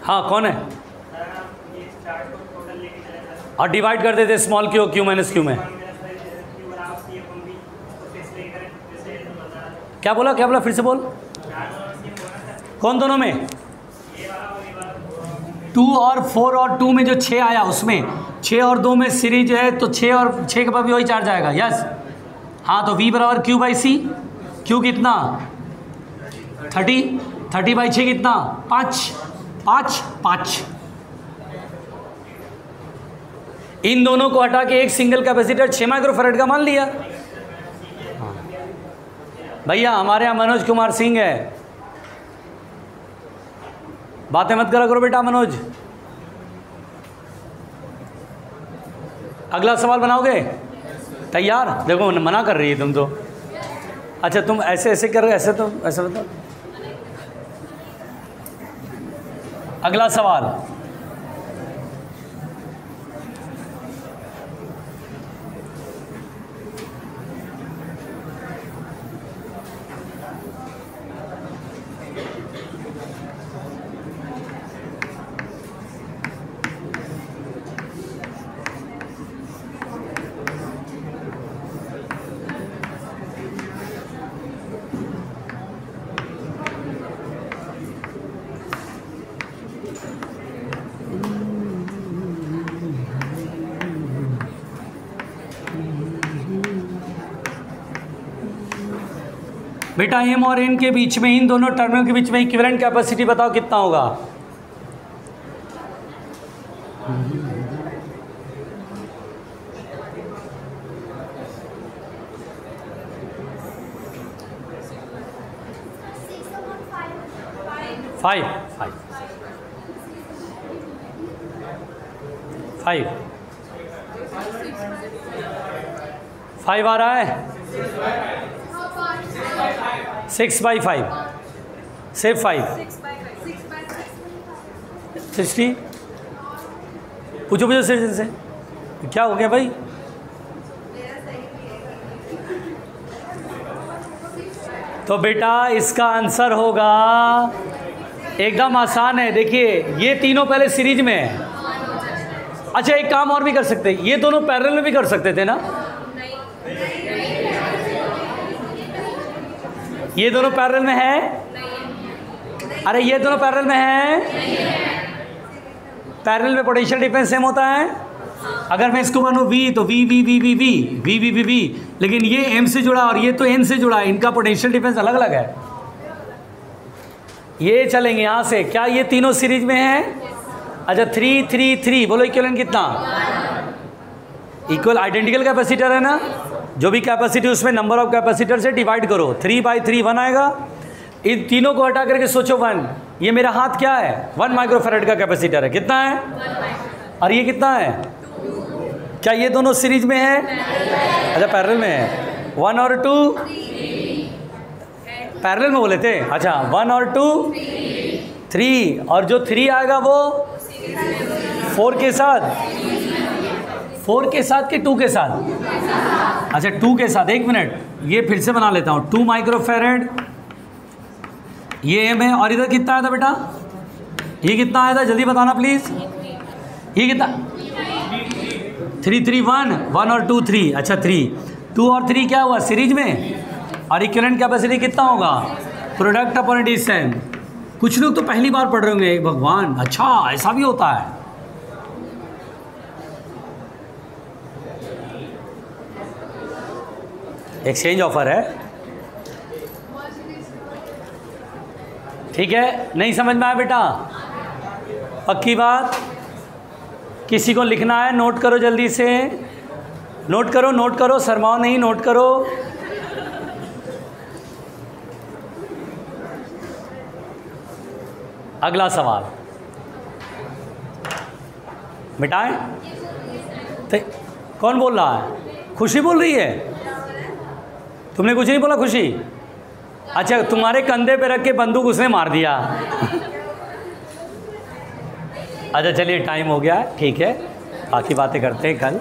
हाँ कौन है, और डिवाइड कर देते small Q Q minus Q में। क्या बोला फिर से बोल। कौन दोनों में, 2 और 4 और 2 में जो 6 आया उसमें 6 और 2 में सीरीज है, तो 6 और 6 के पास भी वही चार्ज आएगा। यस हाँ, तो V बराबर Q/C। Q कितना 30/6 कितना 5। इन दोनों को हटा के एक सिंगल कैपेसिटर 6 माइक्रोफैराड का मान लिया। भैया हमारे यहाँ मनोज कुमार सिंह है, बातें मत करा करो बेटा मनोज। अगला सवाल बनाओगे, तैयार? देखो मना कर रही है तुम तो। अच्छा तुम ऐसे ऐसे कर रहे, ऐसे तो ऐसे बताओ। अगला सवाल, बेटा एम और एन के बीच में, इन दोनों टर्मिनल के बीच में इक्विवेलेंट कैपेसिटी बताओ कितना होगा? फाइव आ रहा है। 6/5 से 5 60। पूछो सिटीजन से क्या हो गया भाई? तो बेटा इसका आंसर होगा, एकदम आसान है। देखिए ये तीनों पहले सीरीज में है। अच्छा एक काम और भी कर सकते, ये दोनों पैरेलल में भी कर सकते थे ना? ये दोनों पैरेलल में है? अरे ये दोनों पैरेलल में है। पैरेलल में पोटेंशियल डिफरेंस सेम होता है। अगर मैं इसको मानूं V तो V V V V V V V V V, लेकिन ये M से जुड़ा और ये तो N से जुड़ा है, इनका पोटेंशियल डिफरेंस अलग अलग है। ये चलेंगे यहाँ से। क्या ये तीनों सीरीज में है? अच्छा 3 3 3 बोलो इक्विवेलेंट कितना? इक्वल आइडेंटिकल कैपेसिटर है ना, जो भी कैपेसिटी उसमें नंबर ऑफ कैपेसिटर से डिवाइड करो, 3/3 1 आएगा। इन तीनों को हटा करके सोचो 1, ये मेरा हाथ क्या है? 1 माइक्रोफैराड का कैपेसिटर है। कितना है? और ये कितना है? क्या ये दोनों सीरीज में है? अच्छा पैरेलल में है। 1 और 2 पैरेलल में बोले थे। अच्छा 1 और 2 3, और जो 3 आएगा वो 4 के साथ, 4 के साथ कि 2 के साथ? अच्छा 2 के साथ। एक मिनट ये फिर से बना लेता हूँ। 2 माइक्रोफैराड ये M है, और इधर कितना आया था बेटा? ये कितना आया था जल्दी बताना प्लीज। ये कितना? 3 3 1 और 2 3। अच्छा 3 2 और 3 क्या हुआ? सीरीज में। और इक्विवेलेंट कैपेसिटी कितना होगा? Product upon distance. कुछ लोग तो पहली बार पढ़ रहे होंगे, भगवान अच्छा ऐसा भी होता है। एक्सचेंज ऑफर है, ठीक है। नहीं समझ में आया बेटा? पक्की बात? किसी को लिखना है नोट करो जल्दी से, नोट करो नोट करो, शर्माओ नहीं, नोट करो। अगला सवाल मिटाएं? तो कौन बोल रहा है? खुशी बोल रही है। तुमने कुछ नहीं बोला खुशी? अच्छा तुम्हारे कंधे पे रख के बंदूक उसने मार दिया। अच्छा चलिए टाइम हो गया, ठीक है, बाकी बातें करते हैं कल।